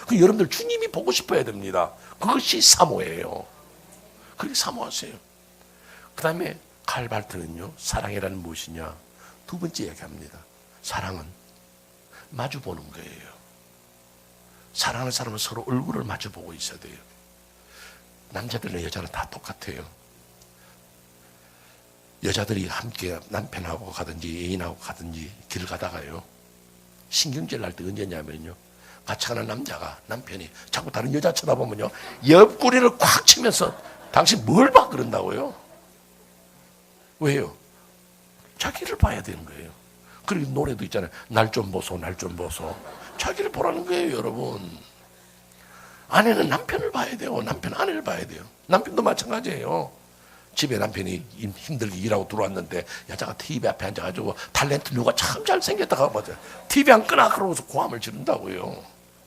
그 여러분들 주님이 보고 싶어야 됩니다. 그것이 사모예요. 그렇게 사모하세요. 그 다음에 칼발트는요, 사랑이라는 무엇이냐? 두 번째 얘기합니다. 사랑은 마주 보는 거예요. 사랑하는 사람은 서로 얼굴을 마주 보고 있어야 돼요. 남자들과 여자는 다 똑같아요. 여자들이 함께 남편하고 가든지 애인하고 가든지 길 가다가요, 신경질 날 때 언제냐면요, 같이 가는 남자가, 남편이 자꾸 다른 여자 쳐다보면요, 옆구리를 콱 치면서 당신 뭘 봐? 그런다고요. 왜요? 자기를 봐야 되는 거예요. 그리고 노래도 있잖아요. 날 좀 보소, 날 좀 보소. 자기를 보라는 거예요, 여러분. 아내는 남편을 봐야 돼요. 남편 아내를 봐야 돼요. 남편도 마찬가지예요. 집에 남편이 힘들게 일하고 들어왔는데 여자가 TV 앞에 앉아가지고 탤런트 누가 참 잘생겼다고 하거든. TV 안 끄나? 그러고서 고함을 지른다고요.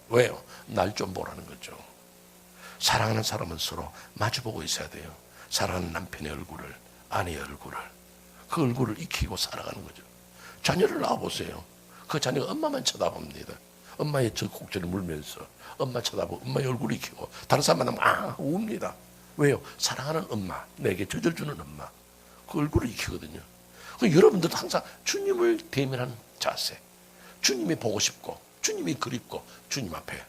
왜요? 날 좀 보라는 거죠. 사랑하는 사람은 서로 마주보고 있어야 돼요. 사랑하는 남편의 얼굴을, 아내의 얼굴을, 그 얼굴을 익히고 살아가는 거죠. 자녀를 낳아보세요. 그 자녀가 엄마만 쳐다봅니다. 엄마의 저 곡절을 물면서 엄마 쳐다보고 엄마의 얼굴을 익히고, 다른 사람 만나면 웁니다. 왜요? 사랑하는 엄마, 내게 젖을 주는 엄마, 그 얼굴을 익히거든요. 여러분들도 항상 주님을 대면하는 자세, 주님이 보고 싶고 주님이 그립고 주님 앞에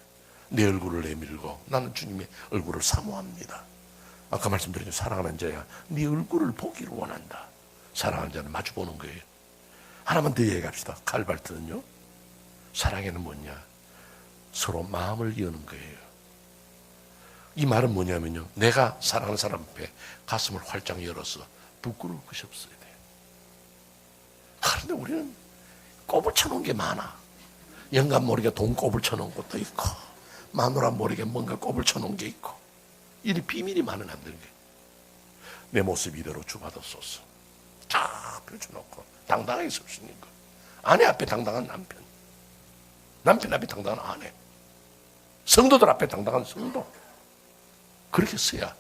내 얼굴을 내밀고 나는 주님의 얼굴을 사모합니다. 아까 말씀드린 사랑하는 자야, 네 얼굴을 보기를 원한다. 사랑하는 자는 마주보는 거예요. 하나만 더 얘기합시다. 칼발트는요, 사랑에는 뭐냐? 서로 마음을 여는 거예요. 이 말은 뭐냐면요, 내가 사랑하는 사람 앞에 가슴을 활짝 열어서 부끄러울 것이 없어야 돼요. 그런데 우리는 꼽을 쳐놓은 게 많아. 영감 모르게 돈 꼽을 쳐놓은 것도 있고, 마누라 모르게 뭔가 꼽을 쳐놓은 게 있고, 이 비밀이 많은 남들에게 내 모습 이대로 주받았소서. 쫙 펼쳐놓고 당당하게 설 수 있는 것. 아내 앞에 당당한 남편, 남편 앞에 당당한 아내, 성도들 앞에 당당한 성도. 그렇게 써야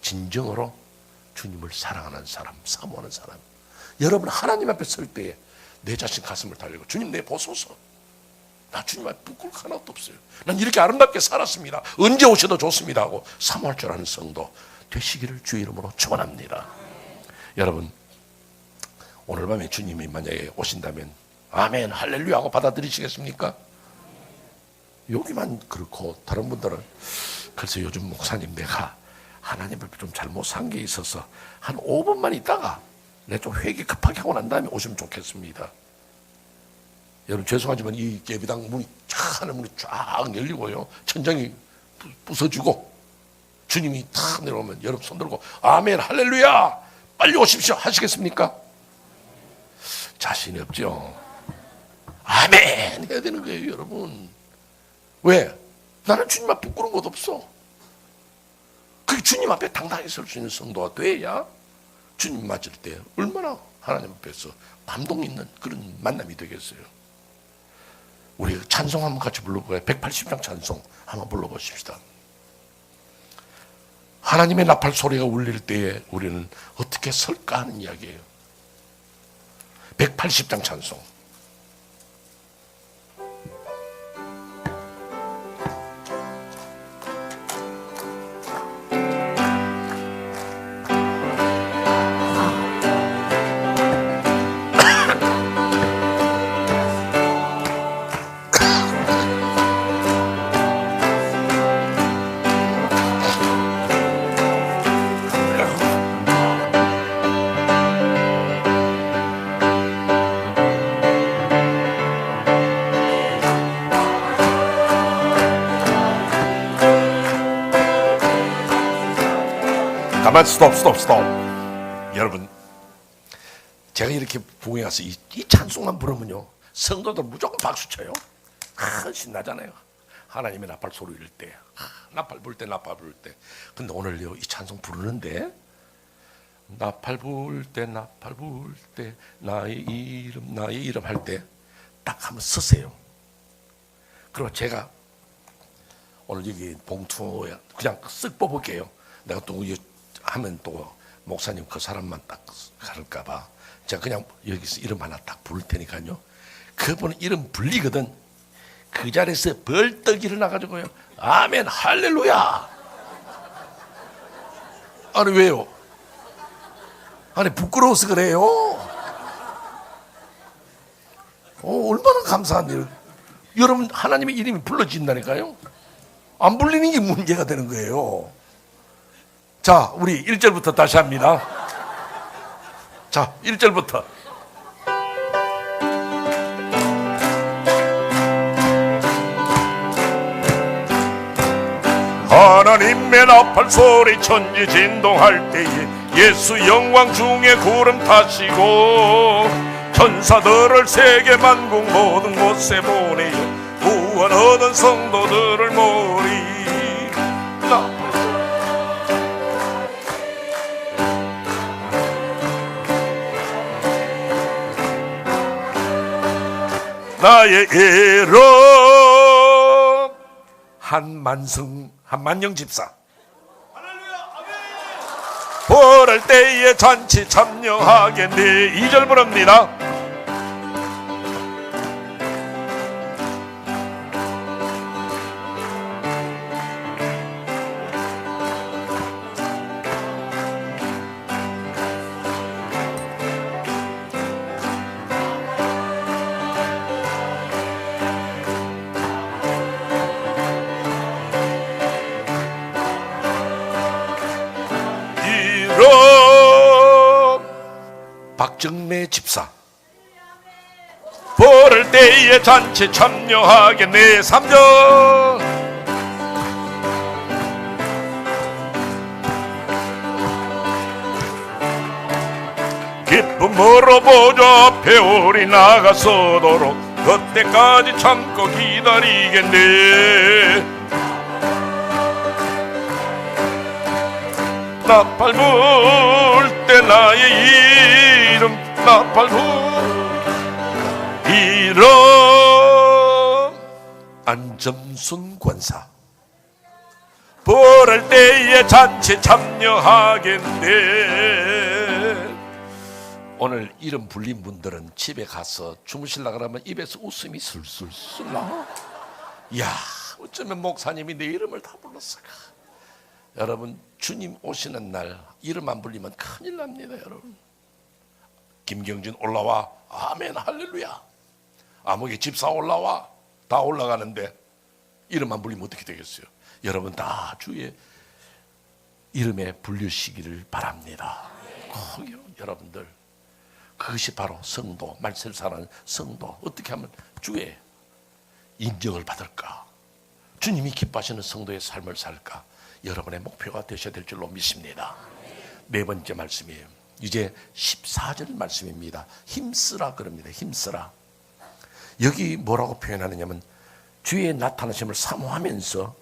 진정으로 주님을 사랑하는 사람, 사모하는 사람. 여러분 하나님 앞에 설 때에 내 자신 가슴을 달리고, 주님 내 보소서. 나 주님 앞에 부끄러울 거 하나도 없어요. 난 이렇게 아름답게 살았습니다. 언제 오셔도 좋습니다 하고 사모할 줄 아는 성도 되시기를 주의 이름으로 축원합니다. 여러분, 오늘 밤에 주님이 만약에 오신다면 아멘 할렐루야 하고 받아들이시겠습니까? 여기만 그렇고 다른 분들은 글쎄 요즘 목사님 내가 하나님 앞에 좀 잘못 산 게 있어서 한 5분만 있다가 내가 좀 회개 급하게 하고 난 다음에 오시면 좋겠습니다. 여러분 죄송하지만 이 예배당 문이 하늘문이 쫙 열리고요, 천장이 부서지고 주님이 탁 내려오면 여러분 손 들고 아멘 할렐루야 빨리 오십시오 하시겠습니까? 자신이 없죠. 아멘 해야 되는 거예요 여러분. 왜? 나는 주님 앞에 부끄러운 것 없어. 그게 주님 앞에 당당히 설 수 있는 성도가 돼야 주님 맞을 때 얼마나 하나님 앞에서 감동 있는 그런 만남이 되겠어요. 우리 찬송 한번 같이 불러볼까요? 180장 찬송 한번 불러보십시다. 하나님의 나팔 소리가 울릴 때에 우리는 어떻게 설까 하는 이야기예요. 180장 찬송. 가만 스톱. 여러분 제가 이렇게 부흥에 가서 이 찬송만 부르면요 성도들 무조건 박수 쳐요. 신나잖아요. 하나님의 나팔 소리 일 때, 나팔 불 때. 근데 오늘요 이 찬송 부르는데 나팔 불 때 나의 이름 할 때 딱 한번 서세요. 그리고 제가 오늘 여기 봉투에 그냥 쓱 뽑을게요. 내가 또 하면 또 목사님 그 사람만 딱 가를까봐 제가 그냥 여기서 이름 하나 딱 부를 테니까요. 그분 이름 불리거든. 그 자리에서 벌떡 일어나가지고요. 아멘 할렐루야. 아니 왜요? 아니 부끄러워서 그래요. 얼마나 감사한 일. 여러분 하나님의 이름이 불러진다니까요. 안 불리는 게 문제가 되는 거예요. 자, 우리 1절부터 다시 합니다. 자, 1절부터. 하나님의 나팔 소리 천지 진동할 때에 예수 영광 중에 구름 타시고 천사들을 세계 만국 모든 곳에 보내어 구원 얻은 성도들을 모으리. 나의 이름 한만영 집사 부를 때에 잔치 참여하겠네. 2절 부릅니다. 박정매 집사 부를 때에 잔치 참여하겠네. 3절 기쁨으로 보좌 앞에 우리 나가서도록 그때까지 참고 기다리겠네. 나팔 불 때 나의 이름 나팔 불 이름. 안점순 권사 부를 때에 잔치 참여하겠네. 오늘 이름 불린 분들은 집에 가서 주무시려고 하면 입에서 웃음이 술술술 나와. 이야 어쩌면 목사님이 내 이름을 다 불렀을까. 여러분 주님 오시는 날 이름 안 불리면 큰일 납니다. 여러분 김경진 올라와 아멘 할렐루야. 아무개 집사 올라와 다 올라가는데 이름만 불리면 어떻게 되겠어요? 여러분 다 주의 이름에 불리시기를 바랍니다. 꼭요, 여러분들. 그것이 바로 성도, 말씀을 사랑하는 성도. 어떻게 하면 주의 인정을 받을까? 주님이 기뻐하시는 성도의 삶을 살까? 여러분의 목표가 되셔야 될 줄로 믿습니다. 네 번째 말씀이에요. 이제 14절 말씀입니다. 힘쓰라 그럽니다. 힘쓰라. 여기 뭐라고 표현하느냐면 주의 나타나심을 사모하면서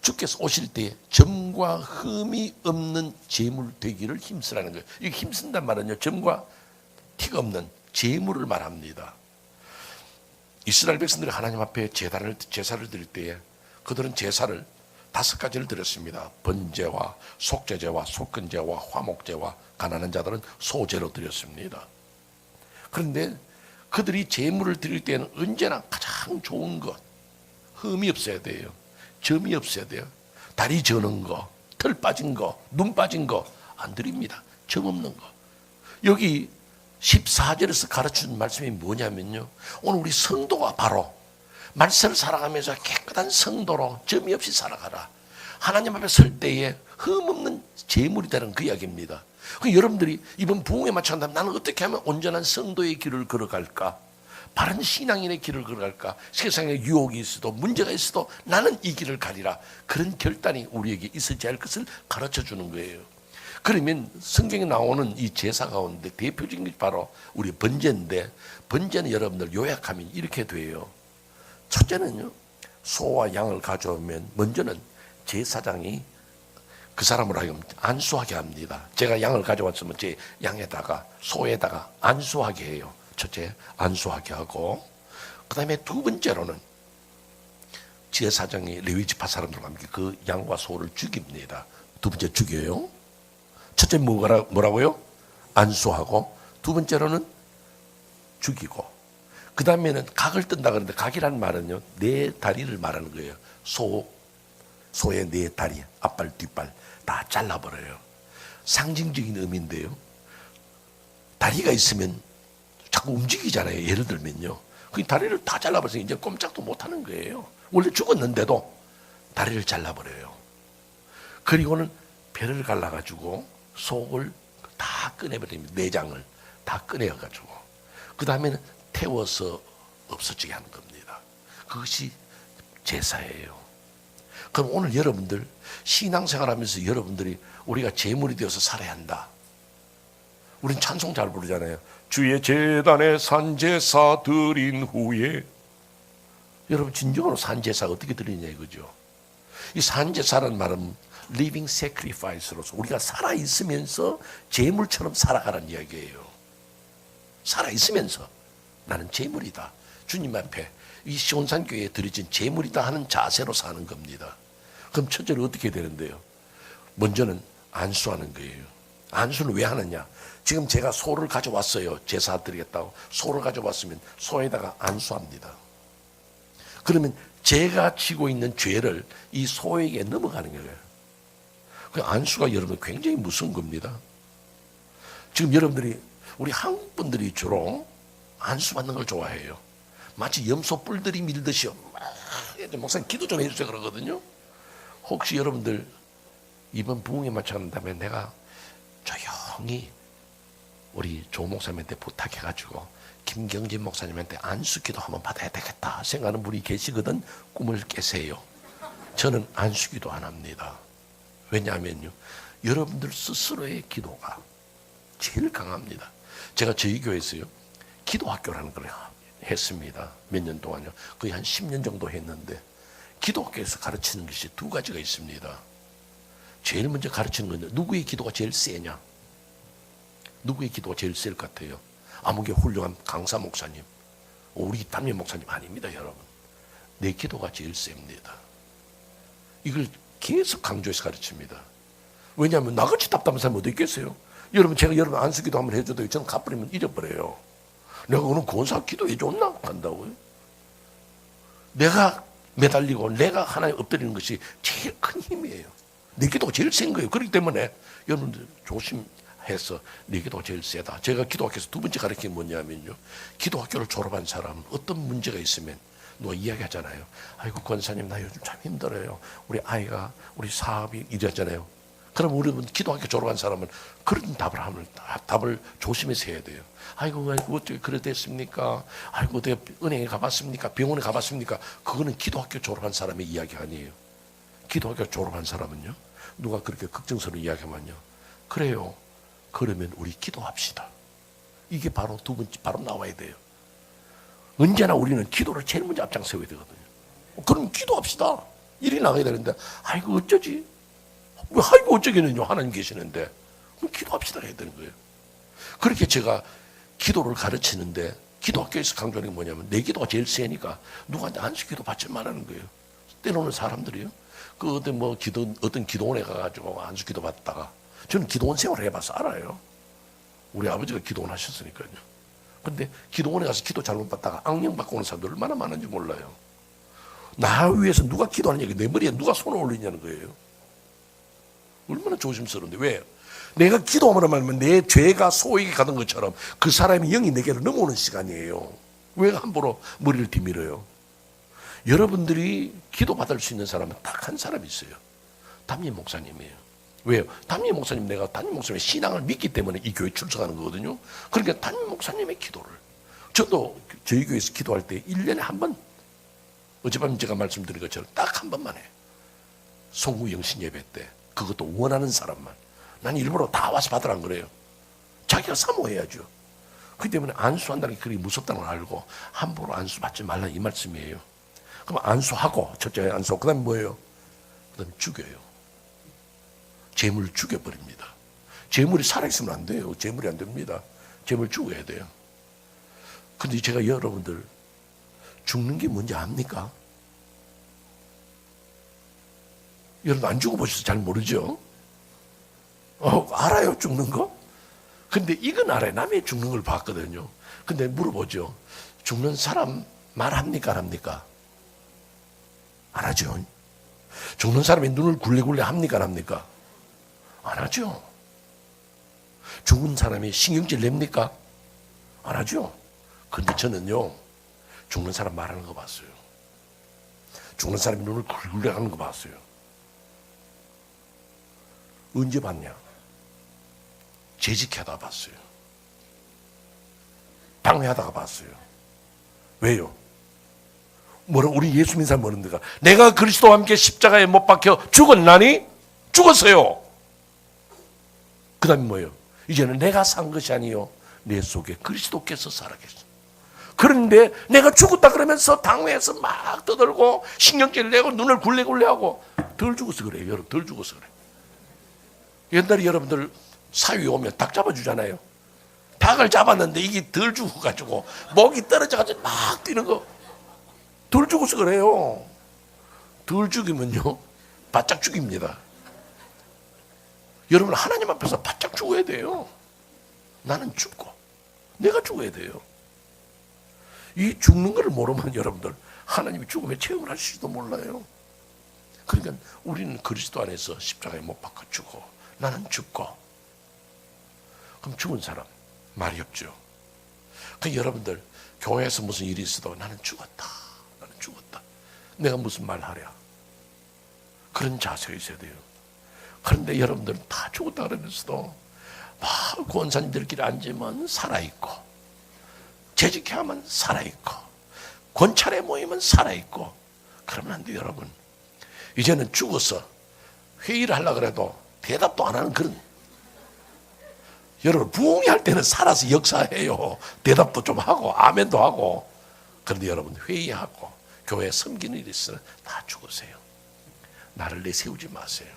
주께서 오실 때 점과 흠이 없는 제물 되기를 힘쓰라는 거예요. 이 힘쓴단 말은요, 점과 티가 없는 제물을 말합니다. 이스라엘 백성들이 하나님 앞에 제사를 드릴 때에 그들은 제사를 5가지를 드렸습니다. 번제와 속죄제와 속건제와 화목제와 가난한 자들은 소제로 드렸습니다. 그런데 그들이 제물을 드릴 때는 언제나 가장 좋은 것, 흠이 없어야 돼요. 점이 없어야 돼요. 다리 저는 거, 털 빠진 거, 눈 빠진 거 안 드립니다. 점 없는 거. 여기 14절에서 가르치는 말씀이 뭐냐면요, 오늘 우리 성도가 바로 말씀을 살아가면서 깨끗한 성도로 점이 없이 살아가라. 하나님 앞에 설 때에 흠없는 제물이 되는 그 이야기입니다. 여러분들이 이번 부흥에 맞춰간다면 나는 어떻게 하면 온전한 성도의 길을 걸어갈까? 바른 신앙인의 길을 걸어갈까? 세상에 유혹이 있어도 문제가 있어도 나는 이 길을 가리라. 그런 결단이 우리에게 있어야 할 것을 가르쳐 주는 거예요. 그러면 성경에 나오는 이 제사 가운데 대표적인 게 바로 우리 번제인데, 번제는 여러분들 요약하면 이렇게 돼요. 첫째는요, 소와 양을 가져오면 먼저는 제사장이 그 사람을 하여금 안수하게 합니다. 제가 양을 가져왔으면 제 양에다가 소에다가 안수하게 해요. 첫째, 안수하게 하고, 그 다음에 두 번째로는 제사장이 레위지파 사람들과 함께 그 양과 소를 죽입니다. 두 번째 죽여요. 첫째 뭐라고요? 안수하고, 두 번째로는 죽이고, 그 다음에는 각을 뜬다 그러는데 각이란 말은요, 네 다리를 말하는 거예요. 소의 네 다리, 앞발, 뒷발 다 잘라버려요. 상징적인 의미인데요. 다리가 있으면 자꾸 움직이잖아요. 예를 들면요, 그 다리를 다 잘라버려서 이제 꼼짝도 못하는 거예요. 원래 죽었는데도 다리를 잘라버려요. 그리고는 배를 갈라가지고 속을 다 꺼내버립니다. 내장을 다 꺼내가지고 그 다음에는 태워서 없어지게 하는 겁니다. 그것이 제사예요. 그럼 오늘 여러분들 신앙생활하면서 여러분들이 우리가 제물이 되어서 살아야 한다. 우린 찬송 잘 부르잖아요. 주의 제단에 산제사 드린 후에. 여러분 진정으로 산제사가 어떻게 드리냐 이거죠. 이 산제사라는 말은 living sacrifice로서 우리가 살아있으면서 제물처럼 살아가라는 이야기예요. 살아있으면서 나는 제물이다. 주님 앞에 이 시온산교회에 드려진 제물이다 하는 자세로 사는 겁니다. 그럼 첫째로 어떻게 되는데요? 먼저는 안수하는 거예요. 안수는 왜 하느냐? 지금 제가 소를 가져왔어요. 제사 드리겠다고 소를 가져왔으면 소에다가 안수합니다. 그러면 제가 지고 있는 죄를 이 소에게 넘어가는 거예요. 그 안수가 여러분 굉장히 무서운 겁니다. 지금 여러분들이, 우리 한국 분들이 주로 안수 받는 걸 좋아해요. 마치 염소 뿔들이 밀듯이요. 목사님 기도 좀 해주세요 그러거든요. 혹시 여러분들 이번 부흥에 맞춰간다면 내가 조용히 우리 조 목사님한테 부탁해가지고 김경진 목사님한테 안수기도 한번 받아야 되겠다 생각하는 분이 계시거든. 꿈을 깨세요. 저는 안수기도 안 합니다. 왜냐하면요, 여러분들 스스로의 기도가 제일 강합니다. 제가 저희 교회에서요 기도학교라는 걸 했습니다. 몇 년 동안요. 거의 한 10년 정도 했는데 기도학교에서 가르치는 것이 두 가지가 있습니다. 제일 먼저 가르치는 건데 누구의 기도가 제일 세냐? 누구의 기도가 제일 셀 것 같아요? 아무개 훌륭한 강사 목사님, 우리 담임 목사님 아닙니다. 여러분, 내 기도가 제일 셉니다. 이걸 계속 강조해서 가르칩니다. 왜냐하면 나같이 답답한 사람이 어디 있겠어요? 여러분, 제가 여러분 안수기도 한번 해줘도 저는 갚으면 잊어버려요. 내가 오늘 권사 기도해 줬나? 한다고요? 내가 매달리고 내가 하나님 엎드리는 것이 제일 큰 힘이에요. 내 기도가 제일 센 거예요. 그렇기 때문에 여러분들 조심해서 내 기도가 제일 세다. 제가 기도학교에서 두 번째 가르친 게 뭐냐면요, 기도학교를 졸업한 사람은 어떤 문제가 있으면 누가 이야기하잖아요. 아이고 권사님 나 요즘 참 힘들어요. 우리 아이가 우리 사업이 이러잖아요. 그럼 우리는 기도학교 졸업한 사람은 그런 답을 조심해서 해야 돼요. 아이고 어떻게 그래 됐습니까? 아이고 내가 은행에 가봤습니까? 병원에 가봤습니까? 그거는 기도학교 졸업한 사람의 이야기 아니에요. 기도학교 졸업한 사람은요, 누가 그렇게 걱정스러운 이야기하면요, 그래요. 그러면 우리 기도합시다. 이게 바로 두 번째 바로 나와야 돼요. 언제나 우리는 기도를 제일 먼저 앞장서야 되거든요. 그럼 기도합시다. 일이 나가야 되는데 아이고 어쩌지? 왜 아이고 어쩌겠느냐, 하나님 계시는데. 그럼 기도합시다 해야 되는 거예요. 그렇게 제가 기도를 가르치는데 기도학교에서 강조하는 게 뭐냐면 내 기도가 제일 세니까 누구한테 안수 기도 받지 말라는 거예요. 때로는 사람들이요, 그 어떤 기도원에 가가지고 안수 기도 받다가, 저는 기도원 생활을 해봐서 알아요. 우리 아버지가 기도원 하셨으니까요. 근데 기도원에 가서 기도 잘못 받다가 악령 받고 오는 사람들 얼마나 많은지 몰라요. 나 위해서 누가 기도하느냐, 내 머리에 누가 손을 올리냐는 거예요. 얼마나 조심스러운데. 왜? 내가 기도하면 말하면 내 죄가 소에게 가는 것처럼 그 사람의 영이 내게로 넘어오는 시간이에요. 왜 함부로 머리를 뒤밀어요? 여러분들이 기도받을 수 있는 사람은 딱 한 사람이 있어요. 담임 목사님이에요. 왜요? 담임 목사님, 내가 담임 목사님의 신앙을 믿기 때문에 이 교회 출석하는 거거든요. 그러니까 담임 목사님의 기도를, 저도 저희 교회에서 기도할 때 1년에 한 번, 어젯밤 제가 말씀드린 것처럼 딱 한 번만 해. 송구 영신 예배 때. 그것도 원하는 사람만. 난 일부러 다 와서 받으라는 거래요. 자기가 사모해야죠. 그렇기 때문에 안수한다는 게 그렇게 무섭다는 걸 알고 함부로 안수 받지 말라, 이 말씀이에요. 그럼 안수하고, 첫째 안수하고, 그 다음에 뭐예요? 그 다음에 죽여요. 재물 죽여버립니다. 재물이 살아있으면 안 돼요. 재물이 안 됩니다. 재물 죽어야 돼요. 근데 제가 여러분들, 죽는 게 뭔지 압니까? 여러분 안 죽어보셔서 잘 모르죠? 알아요, 죽는 거? 근데 이건 알아요. 남이 죽는 걸 봤거든요. 근데 물어보죠. 죽는 사람 말합니까, 안 합니까? 안 하죠. 죽는 사람이 눈을 굴레굴레 합니까, 안 합니까? 안 하죠. 죽은 사람이 신경질 냅니까? 안 하죠. 근데 저는요, 죽는 사람 말하는 거 봤어요. 죽는 사람이 눈을 굴레 하는 거 봤어요. 언제 봤냐? 재직하다가 봤어요. 방해하다가 봤어요. 왜요? 우리 예수 믿는 사람 뭐는 데가, 내가 그리스도와 함께 십자가에 못 박혀 죽었나니? 죽었어요. 그 다음에 뭐예요? 이제는 내가 산 것이 아니요, 내 속에 그리스도께서 살아계셔. 그런데 내가 죽었다 그러면서 당회에서 막 떠들고 신경질 내고 눈을 굴레굴레하고, 덜 죽어서 그래요. 여러분, 덜 죽어서 그래요. 옛날에 여러분들 사위 오면 닭 잡아주잖아요. 닭을 잡았는데 이게 덜 죽어가지고 목이 떨어져가지고 막 뛰는 거, 덜 죽어서 그래요. 덜 죽이면요, 바짝 죽입니다. 여러분, 하나님 앞에서 바짝 죽어야 돼요. 나는 죽고 내가 죽어야 돼요. 이 죽는 걸 모르면 여러분들 하나님이 죽음의 체험을 하실지도 몰라요. 그러니까 우리는 그리스도 안에서 십자가에 못 박혀 죽어. 나는 죽고. 그럼 죽은 사람 말이 없죠. 그 여러분들 교회에서 무슨 일이 있어도 나는 죽었다, 나는 죽었다, 내가 무슨 말 하랴, 그런 자세가 있어야 돼요. 그런데 여러분들은 다 죽었다 그러면서도 막 권사님들끼리 앉으면 살아있고, 재직해 하면 살아있고, 권찰에 모이면 살아있고, 그러면 안 돼요. 여러분, 이제는 죽어서 회의를 하려고 해도 대답도 안 하는 그런, 여러분 부흥회 할 때는 살아서 역사해요. 대답도 좀 하고 아멘도 하고. 그런데 여러분 회의하고 교회 섬기는 일이 있으면 다 죽으세요. 나를 내세우지 마세요.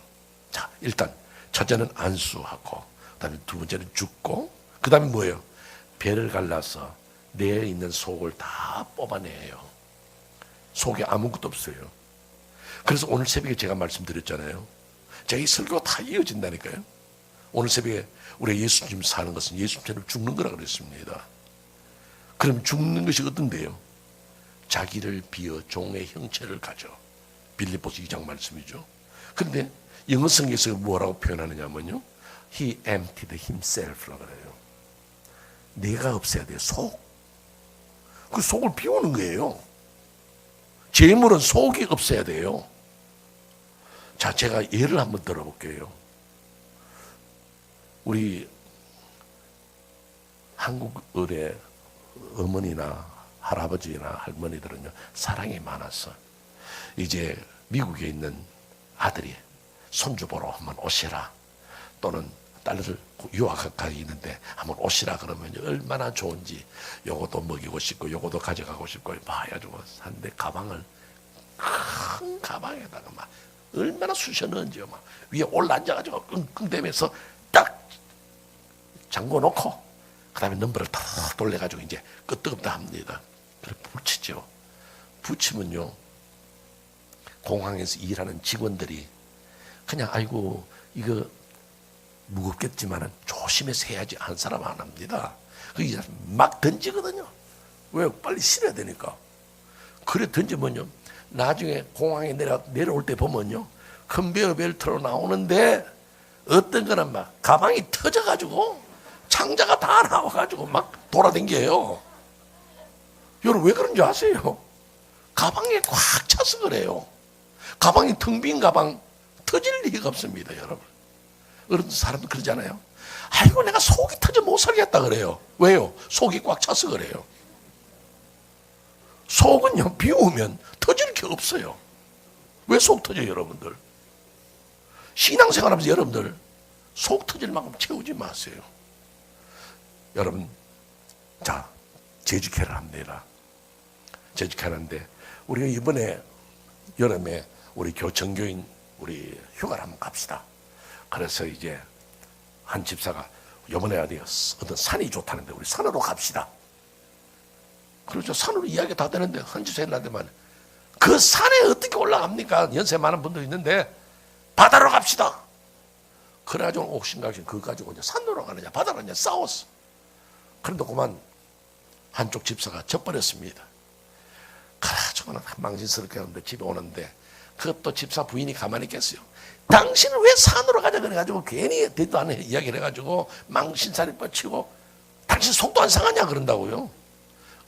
자, 일단 첫째는 안수하고, 그 다음에 두 번째는 죽고, 그 다음에 뭐예요? 배를 갈라서 내에 있는 속을 다 뽑아내요. 속에 아무것도 없어요. 그래서 오늘 새벽에 제가 말씀드렸잖아요. 제가 이 설교가 다 이어진다니까요. 오늘 새벽에 우리가 예수님 사는 것은 예수님처럼 죽는 거라 그랬습니다. 그럼 죽는 것이 어떤데요? 자기를 비어 종의 형체를 가져. 빌립보서 2장 말씀이죠. 그런데 영어 성경에서 뭐라고 표현하느냐면요, He emptied himself라고 그래요. 내가 없어야 돼요. 속. 그 속을 비우는 거예요. 재물은 속이 없어야 돼요. 자, 제가 예를 한번 들어볼게요. 우리 한국의 어머니나 할아버지나 할머니들은요, 사랑이 많아서 이제 미국에 있는 아들이 손주 보러 한번 오시라, 또는 딸을 유학 가 있는데 한번 오시라 그러면 얼마나 좋은지, 요것도 먹이고 싶고 요것도 가져가고 싶고 막 해가지고 한데, 가방을 큰 가방에다가 막 얼마나 쑤셔 넣은지요. 막 위에 올라앉아가지고 끙끙대면서 딱 잠궈 놓고 그 다음에 넘버를 탁 돌려가지고 이제 끄떡없다 합니다. 그래 붙이죠. 붙이면요, 공항에서 일하는 직원들이 그냥 아이고 이거 무겁겠지만은 조심해서 해야지 한 사람 안 합니다. 그 막 던지거든요. 왜? 빨리 실어야 되니까. 그래 던지면요, 나중에 공항에 내려올 때 보면요, 컨베이어 벨트로 나오는데 어떤 거는 막 가방이 터져가지고 창자가 다 나와가지고 막 돌아댕겨요. 여러분 왜 그런지 아세요? 가방에 꽉 차서 그래요. 가방이 텅 빈 가방 터질 리가 없습니다, 여러분. 어른 사람도 그러잖아요. 아이고 내가 속이 터져 못 살겠다 그래요. 왜요? 속이 꽉 차서 그래요. 속은요, 비우면 터질 게 없어요. 왜 속 터져요, 여러분들? 신앙생활하면서 여러분들 속 터질 만큼 채우지 마세요. 여러분, 자, 재직회를 합니다. 재직하는데 우리가 이번에 여름에 우리 교청교인 우리 휴가를 한번 갑시다. 그래서 이제 한 집사가 이번에 어떤 산이 좋다는데 우리 산으로 갑시다. 그렇죠. 산으로 이야기 다 되는데 한 집사님 나한테만 그 산에 어떻게 올라갑니까? 연세 많은 분도 있는데 바다로 갑시다. 그래가지고 옥신각신 그거 가지고 이제 산으로 가느냐 바다로 가느냐 싸웠어. 그런데 그만 한쪽 집사가 져버렸습니다. 그래가지고는 망신스럽게 하는데 집에 오는데 그것도 집사 부인이 가만히 있겠어요. 당신은 왜 산으로 가자 그래가지고 괜히 대도 안 해 이야기를 해가지고 망신살이 뻗치고 당신 속도 안 상하냐 그런다고요.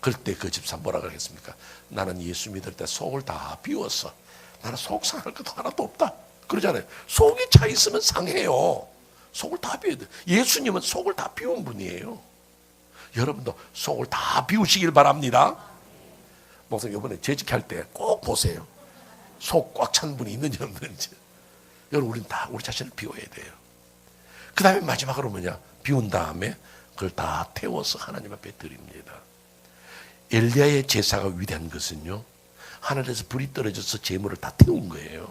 그럴 때 그 집사 뭐라 그러겠습니까? 나는 예수 믿을 때 속을 다 비웠어. 나는 속 상할 것도 하나도 없다. 그러잖아요. 속이 차 있으면 상해요. 속을 다 비워야 돼. 예수님은 속을 다 비운 분이에요. 여러분도 속을 다 비우시길 바랍니다. 목사님 이번에 재직할 때 꼭 보세요. 속 꽉 찬 분이 있는지 없는지. 여러분 우리는 다 우리 자신을 비워야 돼요. 그 다음에 마지막으로 뭐냐, 비운 다음에 그걸 다 태워서 하나님 앞에 드립니다. 엘리야의 제사가 위대한 것은요, 하늘에서 불이 떨어져서 제물을 다 태운 거예요.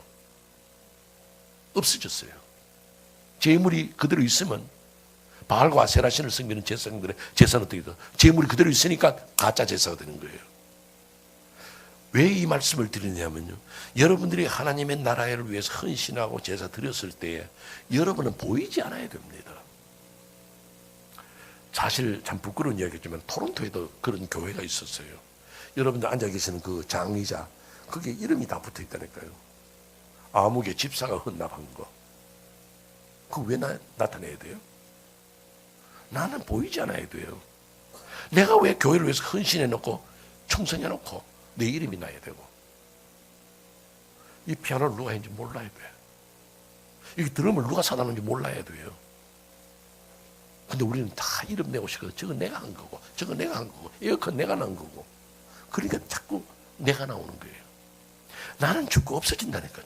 없어졌어요. 제물이 그대로 있으면 바알과 아세라신을 섬기는 제사장들의 제사는 어떻게 돼? 제물이 그대로 있으니까 가짜 제사가 되는 거예요. 왜 이 말씀을 드리냐면요, 여러분들이 하나님의 나라를 위해서 헌신하고 제사 드렸을 때에 여러분은 보이지 않아야 됩니다. 사실 참 부끄러운 이야기겠지만 토론토에도 그런 교회가 있었어요. 여러분들 앉아 계시는 그 장의자, 그게 이름이 다 붙어 있다니까요. 아무개 집사가 헌납한 거. 그거 왜 나타내야 돼요? 나는 보이지 않아야 돼요. 내가 왜 교회를 위해서 헌신해 놓고 충성해 놓고 내 이름이 나야 되고, 이 피아노를 누가 했는지 몰라야 돼. 이 드럼을 누가 사다 놓은지 몰라야 돼요. 근데 우리는 다 이름 내고 싶거든. 저건 내가 한 거고, 저건 내가 한 거고, 에어컨 내가 난 거고. 그러니까 자꾸 내가 나오는 거예요. 나는 죽고 없어진다니까요.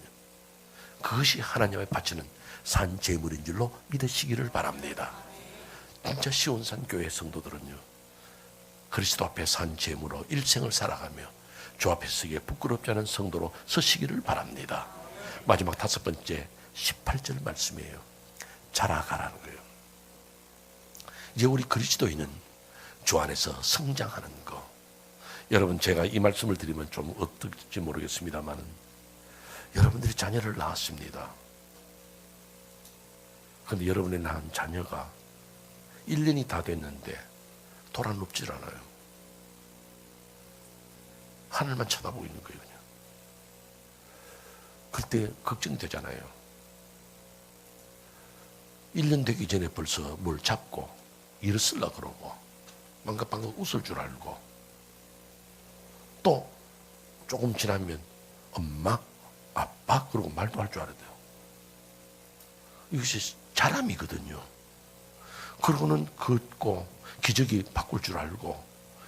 그것이 하나님의 바치는 산 제물인 줄로 믿으시기를 바랍니다. 진짜 시온산 교회 성도들은요, 그리스도 앞에 산 제물로 일생을 살아가며 주 앞에 서기에 부끄럽지 않은 성도로 서시기를 바랍니다. 마지막 5번째 18절 말씀이에요. 자라가라는 거예요. 이제 우리 그리스도인은 주 안에서 성장하는 거. 여러분, 제가 이 말씀을 드리면 좀 어떨지 모르겠습니다만, 여러분들이 자녀를 낳았습니다. 그런데 여러분이 낳은 자녀가 1년이 다 됐는데 돌아 눕질 않아요. 하늘만 쳐다보고 있는 거예요, 그냥. 그때 걱정되잖아요. 1년 되기 전에 벌써 뭘 잡고 일어서려고 그러고, 방긋방긋 웃을 줄 알고, 또 조금 지나면 엄마, 아빠 그러고 말도 할 줄 알아야 돼요. 이것이 자람이거든요. 그러고는 걷고 기저귀 바꿀 줄 알고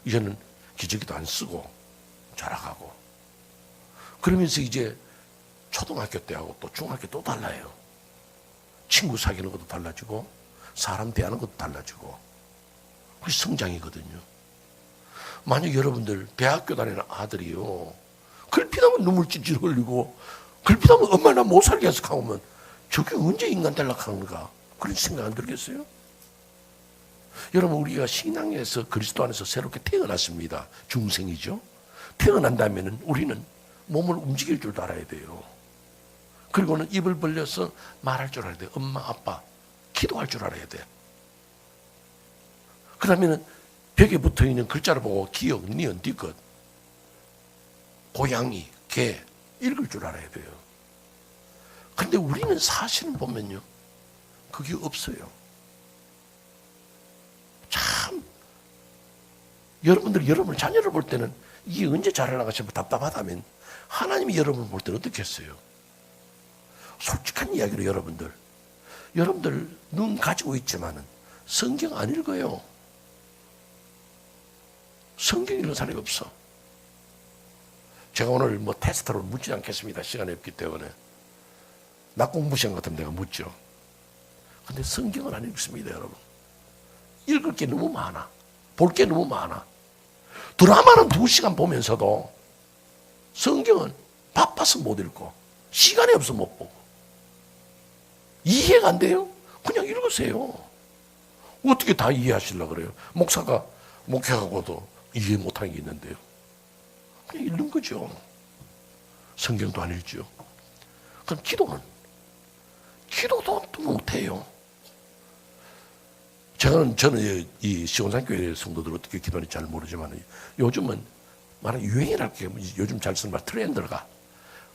이제는 기저귀도 안 쓰고 자라가고 그러면서 이제 초등학교 때하고 또 중학교 또 달라요. 친구 사귀는 것도 달라지고 사람 대하는 것도 달라지고 그게 성장이거든요. 만약 여러분들 대학교 다니는 아들이요 걸핏하면 눈물 찔찔 흘리고 걸핏하면 엄마 나 못 살겠어 하면 저게 언제 인간 되려고 하는가 그런 생각 안 들겠어요? 여러분 우리가 신앙에서 그리스도 안에서 새롭게 태어났습니다. 중생이죠. 태어난다면 우리는 몸을 움직일 줄도 알아야 돼요. 그리고는 입을 벌려서 말할 줄 알아야 돼요. 엄마 아빠 기도할 줄 알아야 돼. 그러면 벽에 붙어있는 글자를 보고 기억, 니은, 디귿 고양이, 개 읽을 줄 알아야 돼요. 그런데 우리는 사실은 보면요 그게 없어요. 참 여러분들 자녀를 볼 때는 이게 언제 자라나가 싶어 답답하다면 하나님이 여러분을 볼 때는 어떻게 했어요? 솔직한 이야기로 여러분들 눈 가지고 있지만은 성경 안 읽어요. 성경 읽는 사람이 없어. 제가 오늘 뭐 테스트로 묻지 않겠습니다. 시간이 없기 때문에. 나 공부 시간 같으면 내가 묻죠. 근데 성경은 안 읽습니다, 여러분. 읽을 게 너무 많아. 볼 게 너무 많아. 드라마는 2시간 보면서도 성경은 바빠서 못 읽고 시간이 없어 못 보고 이해가 안 돼요? 그냥 읽으세요. 어떻게 다 이해하시려고 그래요? 목사가 목회하고도 이해 못하는 게 있는데요. 그냥 읽는 거죠. 성경도 안 읽죠. 그럼 기도도 또 못해요. 저는 이 시온산교회 성도들 어떻게 기도하는지 잘 모르지만 요즘은 말하는 유행이랄게 요즘 잘 쓰는 말 트렌드가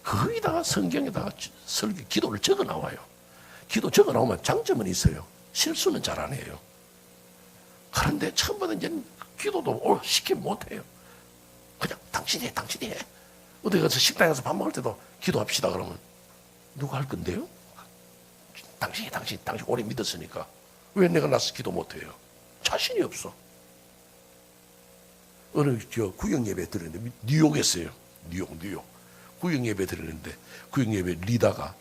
거기다가 성경에다가 기도를 적어 나와요. 기도 적어 나오면 장점은 있어요. 실수는 잘 안 해요. 그런데 처음부터 이제 기도도 쉽게 못해요. 그냥 당신이 해. 어디 가서 식당에 가서 밥 먹을 때도 기도합시다 그러면 누가 할 건데요? 당신 오래 믿었으니까 왜 내가 나서 기도 못해요? 자신이 없어. 어느 구역 예배 드렸는데 뉴욕에서요. 뉴욕 구역 예배 드렸는데 구역 예배 리더가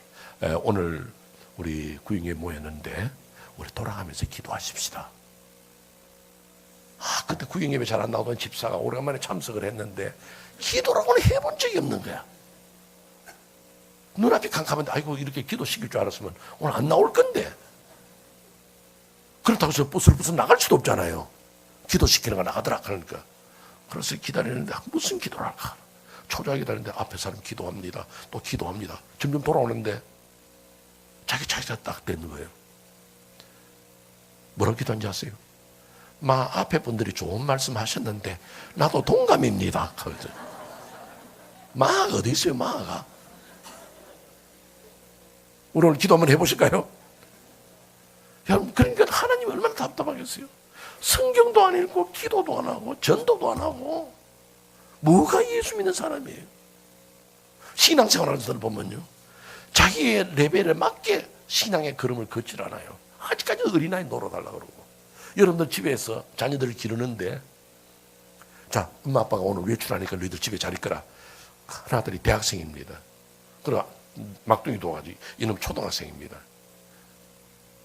오늘 우리 구역 예배 모였는데 우리 돌아가면서 기도하십시다. 그때 구역 예배 잘 안 나오던 집사가 오래간만에 참석을 했는데 기도라고는 해본 적이 없는 거야. 눈앞이 캄캄한데 아이고 이렇게 기도시킬 줄 알았으면 오늘 안 나올 건데 그렇다고 해서 부슬부슬 나갈 수도 없잖아요. 기도시키는 거 나가더라 그러니까. 그래서 기다리는데 무슨 기도를 할까? 초조하게 기다리는데 앞에 사람 기도합니다. 또 기도합니다. 점점 돌아오는데 자기 차례가 딱 되는 거예요. 뭐라고 기도한지 아세요? 앞에 분들이 좋은 말씀 하셨는데 나도 동감입니다. 마가 어디 있어요? 마가. 우리 오늘 기도 한번 해보실까요? 여러분 그러니까 하나님이 얼마나 답답하겠어요. 성경도 안 읽고 기도도 안 하고 전도도 안 하고 뭐가 예수 믿는 사람이에요. 신앙생활하는 사람 보면요 자기의 레벨에 맞게 신앙의 걸음을 걷질 않아요. 아직까지 어린아이 놀아달라고 그러고. 여러분들 집에서 자녀들을 기르는데 자 엄마 아빠가 오늘 외출하니까 너희들 집에 잘 있거라. 하나들이 대학생입니다. 그리고 막둥이도 아직 이놈 초등학생입니다.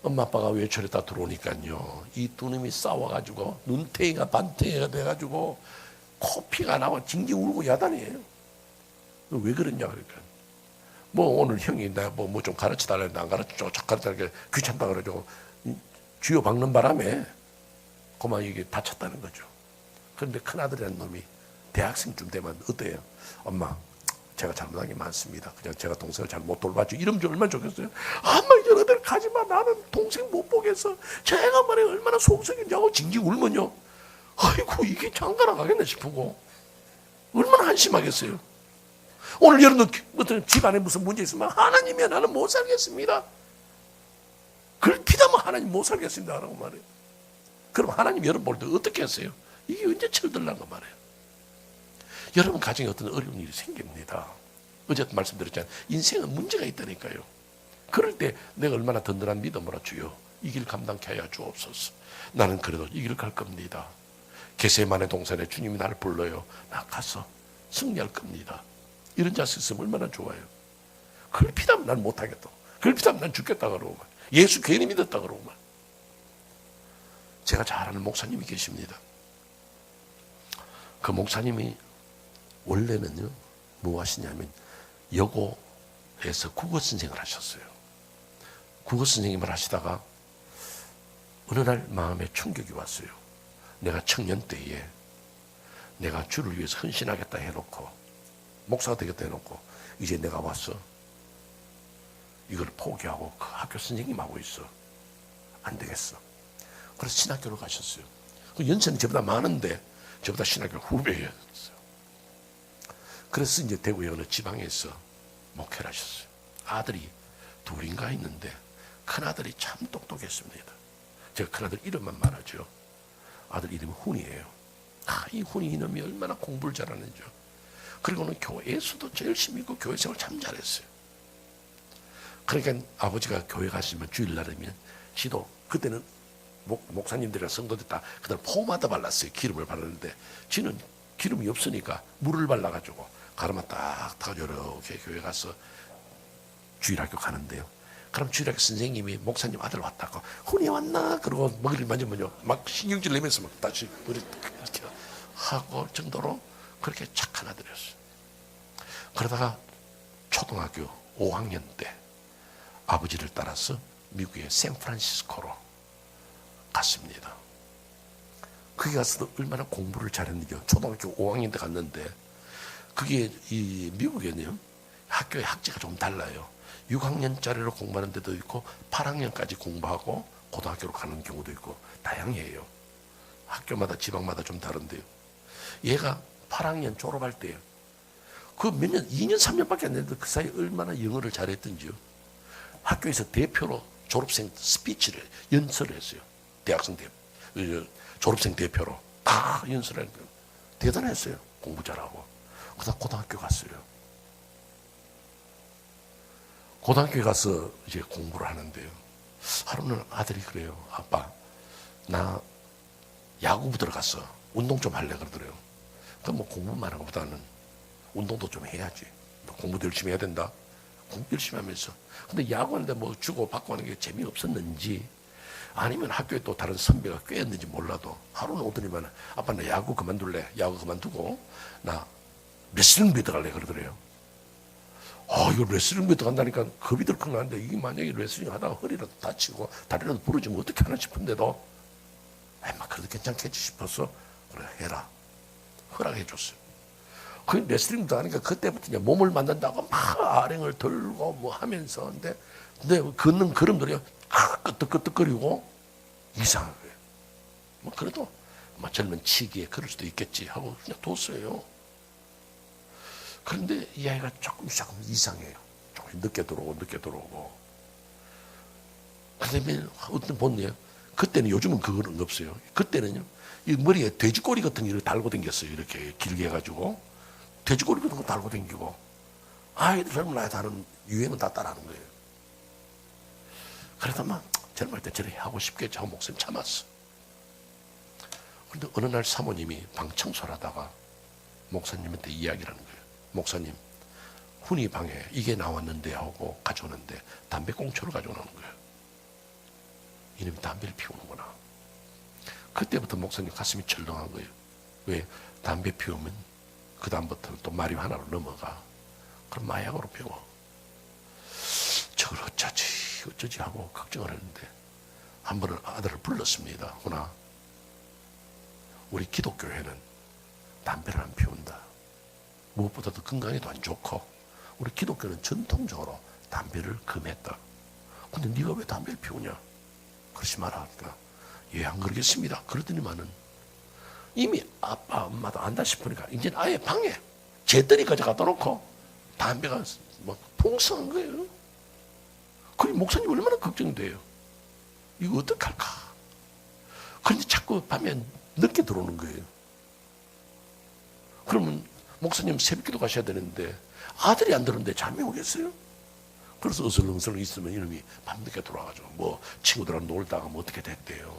엄마 아빠가 외출했다 들어오니까요 이 두 놈이 싸워가지고 눈탱이가 반탱이가 돼가지고 코피가 나고 징징 울고 야단이에요. 왜 그러냐 그러니까 뭐 오늘 형이 내가 뭐 좀 가르쳐 달라는데 안 가르쳐 줘 가르쳐 달라니까 귀찮다 그러죠. 쥐어 박는 바람에 그만 이게 다쳤다는 거죠. 그런데 큰아들이라는 놈이 대학생쯤 되면 어때요? 엄마 제가 잘못한 게 많습니다. 그냥 제가 동생을 잘 못 돌봤죠. 이러면 얼마나 좋겠어요? 엄마 이제 너들 가지마. 나는 동생 못 보겠어. 제가 말해 얼마나 속썩인냐고 징징 울면요. 아이고 이게 장가나 가겠네 싶고 얼마나 한심하겠어요. 오늘 여러분들 어떤 집안에 무슨 문제 있으면 하나님이야 나는 못 살겠습니다. 걸핏하면 하나님 못 살겠습니다 라고 말해요. 그럼 하나님 여러분 볼 때 어떻게 했어요? 이게 언제 철들란가 말이에요. 여러분 가정에 어떤 어려운 일이 생깁니다. 어제도 말씀드렸잖아요. 인생은 문제가 있다니까요. 그럴 때 내가 얼마나 든든한 믿음으로 주여 이 길 감당케 하여 주옵소서. 나는 그래도 이 길을 갈 겁니다. 겟세마네 동산에 주님이 나를 불러요. 나 가서 승리할 겁니다. 이런 자식 있으면 얼마나 좋아요. 그걸 피하면 난 못하겠다. 그걸 피하면 난 죽겠다 그러고 예수 괜히 믿었다 그러고 제가 잘 아는 목사님이 계십니다. 그 목사님이 원래는요 뭐 하시냐면 여고에서 국어 선생을 하셨어요. 국어 선생님을 하시다가 어느 날 마음에 충격이 왔어요. 내가 청년 때에 내가 주를 위해서 헌신하겠다 해놓고 목사가 되겠다 해놓고 이제 내가 와서 이걸 포기하고 그 학교 선생님하고 있어. 안 되겠어. 그래서 신학교로 가셨어요. 그 연세는 저보다 많은데 저보다 신학교 후배였어요. 그래서 이제 대구의 어느 지방에서 목회를 하셨어요. 아들이 둘인가 있는데 큰아들이 참 똑똑했습니다. 제가 큰아들 이름만 말하죠. 아들 이름이 훈이에요. 이 훈이 이놈이 얼마나 공부를 잘하는지. 그리고는 교회에서도 열심히 있고 교회 생활 참 잘했어요. 그러니까 아버지가 교회 가시면 주일날이면 지도 그때는 목사님들이랑 성도들 다 그날 포마다 발랐어요. 기름을 바르는데 지는 기름이 없으니까 물을 발라가지고 가르마 딱 타고 이렇게 교회 가서 주일학교 가는데요. 그럼 주일학교 선생님이 목사님 아들 왔다고 훈이 왔나? 그러고 머리를 만지면요 막 신경질 내면서 막 다시 머리 이렇게 하고 정도로 그렇게 착한 아들이었어요. 그러다가 초등학교 5학년 때 아버지를 따라서 미국의 샌프란시스코로 갔습니다. 거기 가서도 얼마나 공부를 잘했는지요. 초등학교 5학년 때 갔는데 그게 이 미국에는요 학교의 학제가 좀 달라요. 6학년짜리로 공부하는 데도 있고 8학년까지 공부하고 고등학교로 가는 경우도 있고 다양해요. 학교마다 지방마다 좀 다른데요. 얘가 8학년 졸업할 때요. 그 몇 년, 2년, 3년밖에 안 됐는데 그 사이에 얼마나 영어를 잘했던지요. 학교에서 대표로 졸업생 스피치를 연설을 했어요. 대학생 졸업생 대표로 다 연설을 했어요. 대단했어요. 공부 잘하고. 그다음 고등학교 갔어요. 고등학교에 가서 이제 공부를 하는데요. 하루는 아들이 그래요. 아빠, 나 야구부 들어갔어. 운동 좀 할래 그러더래요. 그럼 뭐 공부만 하는 것보다는 운동도 좀 해야지. 공부도 열심히 해야 된다. 공부 열심히 하면서. 근데 야구하는데 뭐 주고 받고 하는 게 재미없었는지 아니면 학교에 또 다른 선배가 꿰었는지 몰라도 하루는 오더니만 아빠 나 야구 그만둘래. 야구 그만두고 나 레슬링부에 들어갈래 그러더래요. 이거 레슬링부에 들어간다니까 겁이 들컥 나는데 이게 만약에 레슬링 하다가 허리라도 다치고 다리라도 부러지면 어떻게 하나 싶은데도 막 그래도 괜찮겠지 싶어서 그래 해라. 허락해 줬어요. 그 레슬링도 하니까 그때부터 이제 몸을 만든다고 막 아령을 들고 뭐 하면서 근데 걷는 걸음들이 끄떡끄떡거리고 이상한 거예요. 뭐 그래도 뭐 젊은 치기에 그럴 수도 있겠지 하고 그냥 뒀어요. 그런데 이 아이가 조금 이상해요. 조금 늦게 들어오고. 그다음에 어떤 본네요. 그때는 요즘은 그거는 없어요. 그때는요. 이 머리에 돼지꼬리 같은 거 달고 다녔어요. 이렇게 길게 해가지고 돼지꼬리 같은 거 달고 다니고 아이들 젊은 아이 다는 유행은 다 따라하는 거예요. 그래도 막 젊을 때 저렇게 하고 싶겠지 하고 목사님 참았어. 그런데 어느 날 사모님이 방 청소를 하다가 목사님한테 이야기를 하는 거예요. 목사님, 훈이 방에 이게 나왔는데 하고 가져오는데 담배꽁초를 가져오는 거예요. 이놈이 담배를 피우는구나. 그때부터 목사님 가슴이 철렁한 거예요. 왜? 담배 피우면 그 다음부터는 또 마리화나로 넘어가. 그럼 마약으로 피워. 저걸 어쩌지 하고 걱정을 했는데 한 번은 아들을 불렀습니다. 훈아, 우리 기독교회는 담배를 안 피운다. 무엇보다도 건강에도 안 좋고 우리 기독교는 전통적으로 담배를 금했다. 근데 네가 왜 담배를 피우냐? 그러지 마라 하니까 예, 안 그러겠습니다. 그러더니만은 이미 아빠 엄마도 안다 싶으니까 이제 아예 방에 재떨이까지 갖다 놓고 담배가 막 풍성한 거예요. 그게 목사님 얼마나 걱정돼요. 이거 어떡할까? 그런데 자꾸 밤에 늦게 들어오는 거예요. 그러면 목사님 새벽기도 가셔야 되는데 아들이 안 들었는데 잠이 오겠어요? 그래서 어슬렁슬렁 있으면 이놈이 밤늦게 돌아가죠. 뭐 친구들하고 놀다가 뭐 어떻게 됐대요.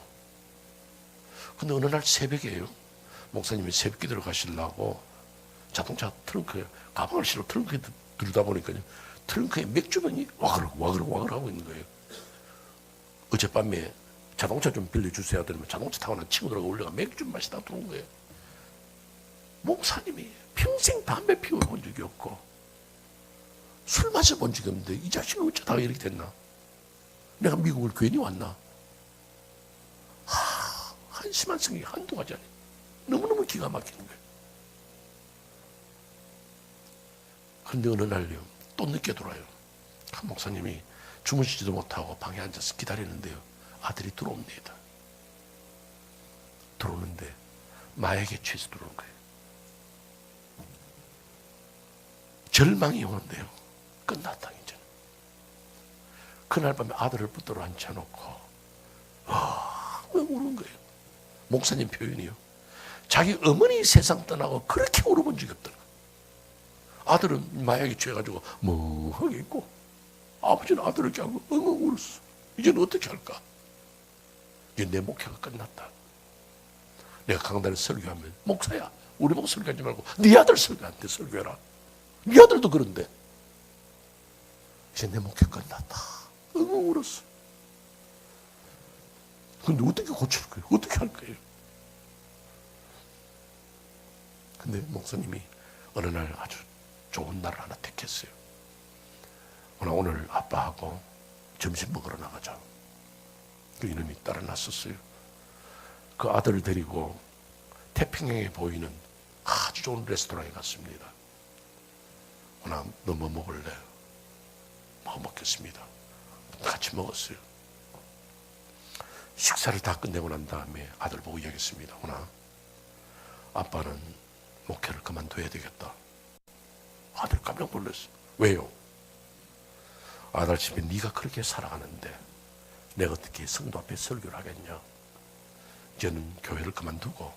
근데 어느 날 새벽에요. 목사님이 새벽기도를 가시려고 자동차 트렁크에 가방을 실어 트렁크에 들다 보니까요. 트렁크에 맥주병이 와그락 하고 있는 거예요. 어젯밤에 자동차 좀 빌려주세요 하더니 자동차 타고 난 친구들하고 올려가 맥주 마시다 들어온 거예요. 목사님이 평생 담배 피워본 적이 없고 술 마셔본 적이 없는데 이 자식은 어쩌다가 이렇게 됐나? 내가 미국을 괜히 왔나? 한심한 생각이 한두 가지 아니에요. 너무너무 기가 막히는 거예요. 그런데 어느 날요, 또 늦게 돌아요. 한 목사님이 주무시지도 못하고 방에 앉아서 기다리는데요. 아들이 들어옵니다. 들어오는데 마약에 취해서 들어온 거예요. 절망이 오는데요. 끝났다 이제는. 그날 밤에 아들을 붙들어 앉혀놓고 우는 거예요. 목사님 표현이요. 자기 어머니 세상 떠나고 그렇게 울어본 적이 없더라. 아들은 마약에 취해가지고 멍하게 있고 아버지는 아들을 껴안고 엉엉 울었어. 이제는 어떻게 할까? 이제 내 목회가 끝났다. 내가 강단에 설교하면 목사야 우리 보고 설교하지 말고 네 아들 설교한테 설교해라. 네 아들도 그런데 이제 내 목회 끝났다. 엉엉 울었어. 근데 어떻게 고칠 거예요? 어떻게 할 거예요? 근데 목사님이 어느 날 아주 좋은 날을 하나 택했어요. 오늘 아빠하고 점심 먹으러 나가자. 그 이놈이 따라 났었어요. 그 아들을 데리고 태평양에 보이는 아주 좋은 레스토랑에 갔습니다. 오늘 너 뭐 먹을래? 뭐 먹겠습니다. 같이 먹었어요. 식사를 다 끝내고 난 다음에 아들 보고 이야기했습니다. 오늘 아빠는 목회를 그만둬야 되겠다. 아들 깜짝 놀랐어요. 왜요? 아들 집에 네가 그렇게 살아가는데 내가 어떻게 성도 앞에 설교를 하겠냐? 이제는 교회를 그만두고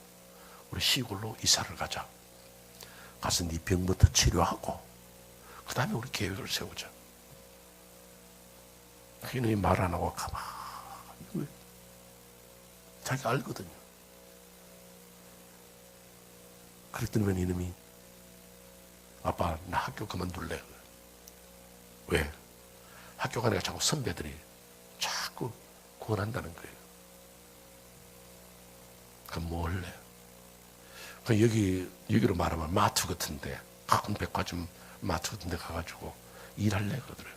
우리 시골로 이사를 가자. 가서 네 병부터 치료하고 그 다음에 우리 계획을 세우자. 그놈이 말 안 하고 가만히 자기 알거든요. 그랬더니 이놈이 아빠 나 학교 그만둘래. 왜? 학교 가니까 자꾸 선배들이 자꾸 권한다는 거예요. 그럼 뭐 할래? 여기로 말하면 마트 같은데 큰 백화점 마트 같은데 가가지고 일할래 그러더래요.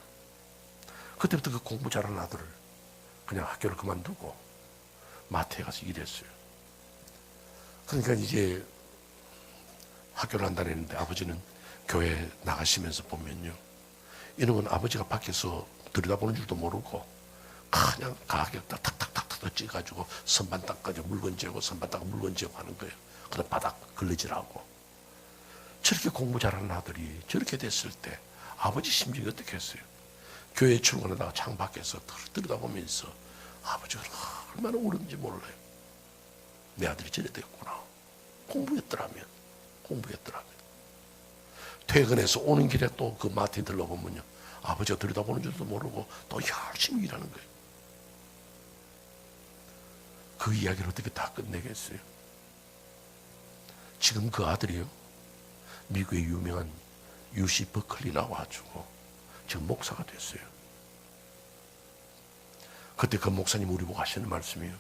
그때부터 그 공부 잘하는 아들을 그냥 학교를 그만두고 마트에 가서 일했어요. 그러니까 이제 학교를 안 다니는데 아버지는 교회 나가시면서 보면요. 이놈은 아버지가 밖에서 들여다보는 줄도 모르고 그냥 가격다 탁탁탁탁 찍어가지고 선반 닦아서 물건 재고 선반 닦아 물건 재고 하는 거예요. 그다음 바닥 걸레질하고. 저렇게 공부 잘하는 아들이 저렇게 됐을 때 아버지 심정이 어떻게 했어요? 교회 출근하다가 창 밖에서 들여다보면서 아버지가 얼마나 울었는지 몰라요. 내 아들이 저래 됐구나. 공부했더라면. 퇴근해서 오는 길에 또 그 마트에 들러보면요. 아버지가 들여다보는 줄도 모르고 또 열심히 일하는 거예요. 그 이야기를 어떻게 다 끝내겠어요? 지금 그 아들이요. 미국의 유명한 UC 버클리 나와가지고 지금 목사가 됐어요. 그때 그 목사님 우리 보고 하시는 말씀이에요.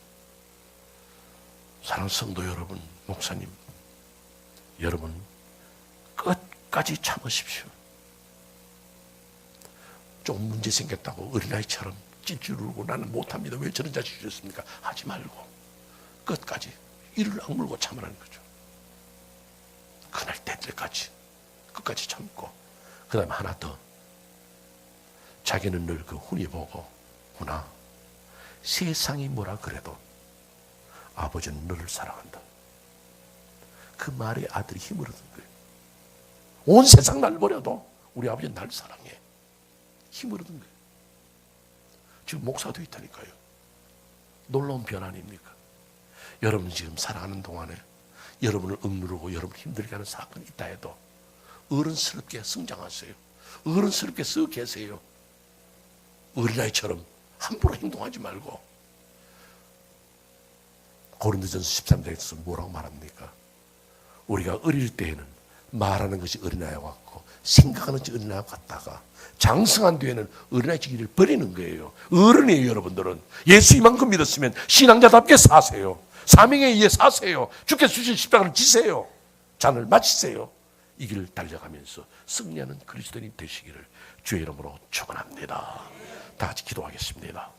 사랑하는 성도 여러분, 목사님, 여러분 끝까지 참으십시오. 좀 문제 생겼다고 어린아이처럼 찔찔울고 나는 못합니다. 왜 저런 자식 주셨습니까? 하지 말고 끝까지 이를 악물고 참으라는 거죠. 그날 될 때까지 끝까지 참고 그 다음에 하나 더 자기는 늘 그 훈이 보고 구나 세상이 뭐라 그래도 아버지는 너를 사랑한다. 그 말에 아들이 힘을 얻은 거예요. 온 세상 날 버려도 우리 아버지는 날 사랑해. 힘을 얻은 거예요. 지금 목사도 있다니까요. 놀라운 변화 아닙니까? 여러분 지금 살아가는 동안에 여러분을 억누르고 여러분 힘들게 하는 사건이 있다 해도 어른스럽게 성장하세요. 어른스럽게 써 계세요. 어린아이처럼 함부로 행동하지 말고. 고린도전서 13장에서 뭐라고 말합니까? 우리가 어릴 때에는 말하는 것이 어린아이와 같고 생각하는 것이 어린아이와 같다가 장성한 뒤에는 어린아이 지기를 버리는 거예요. 어른이에요. 여러분들은 예수 이만큼 믿었으면 신앙자답게 사세요. 사명에 의해 사세요. 주께서 주신 십자가를 지세요. 잔을 마치세요. 이 길을 달려가면서 승리하는 그리스도인이 되시기를 주의 이름으로 축원합니다. 다 같이 기도하겠습니다.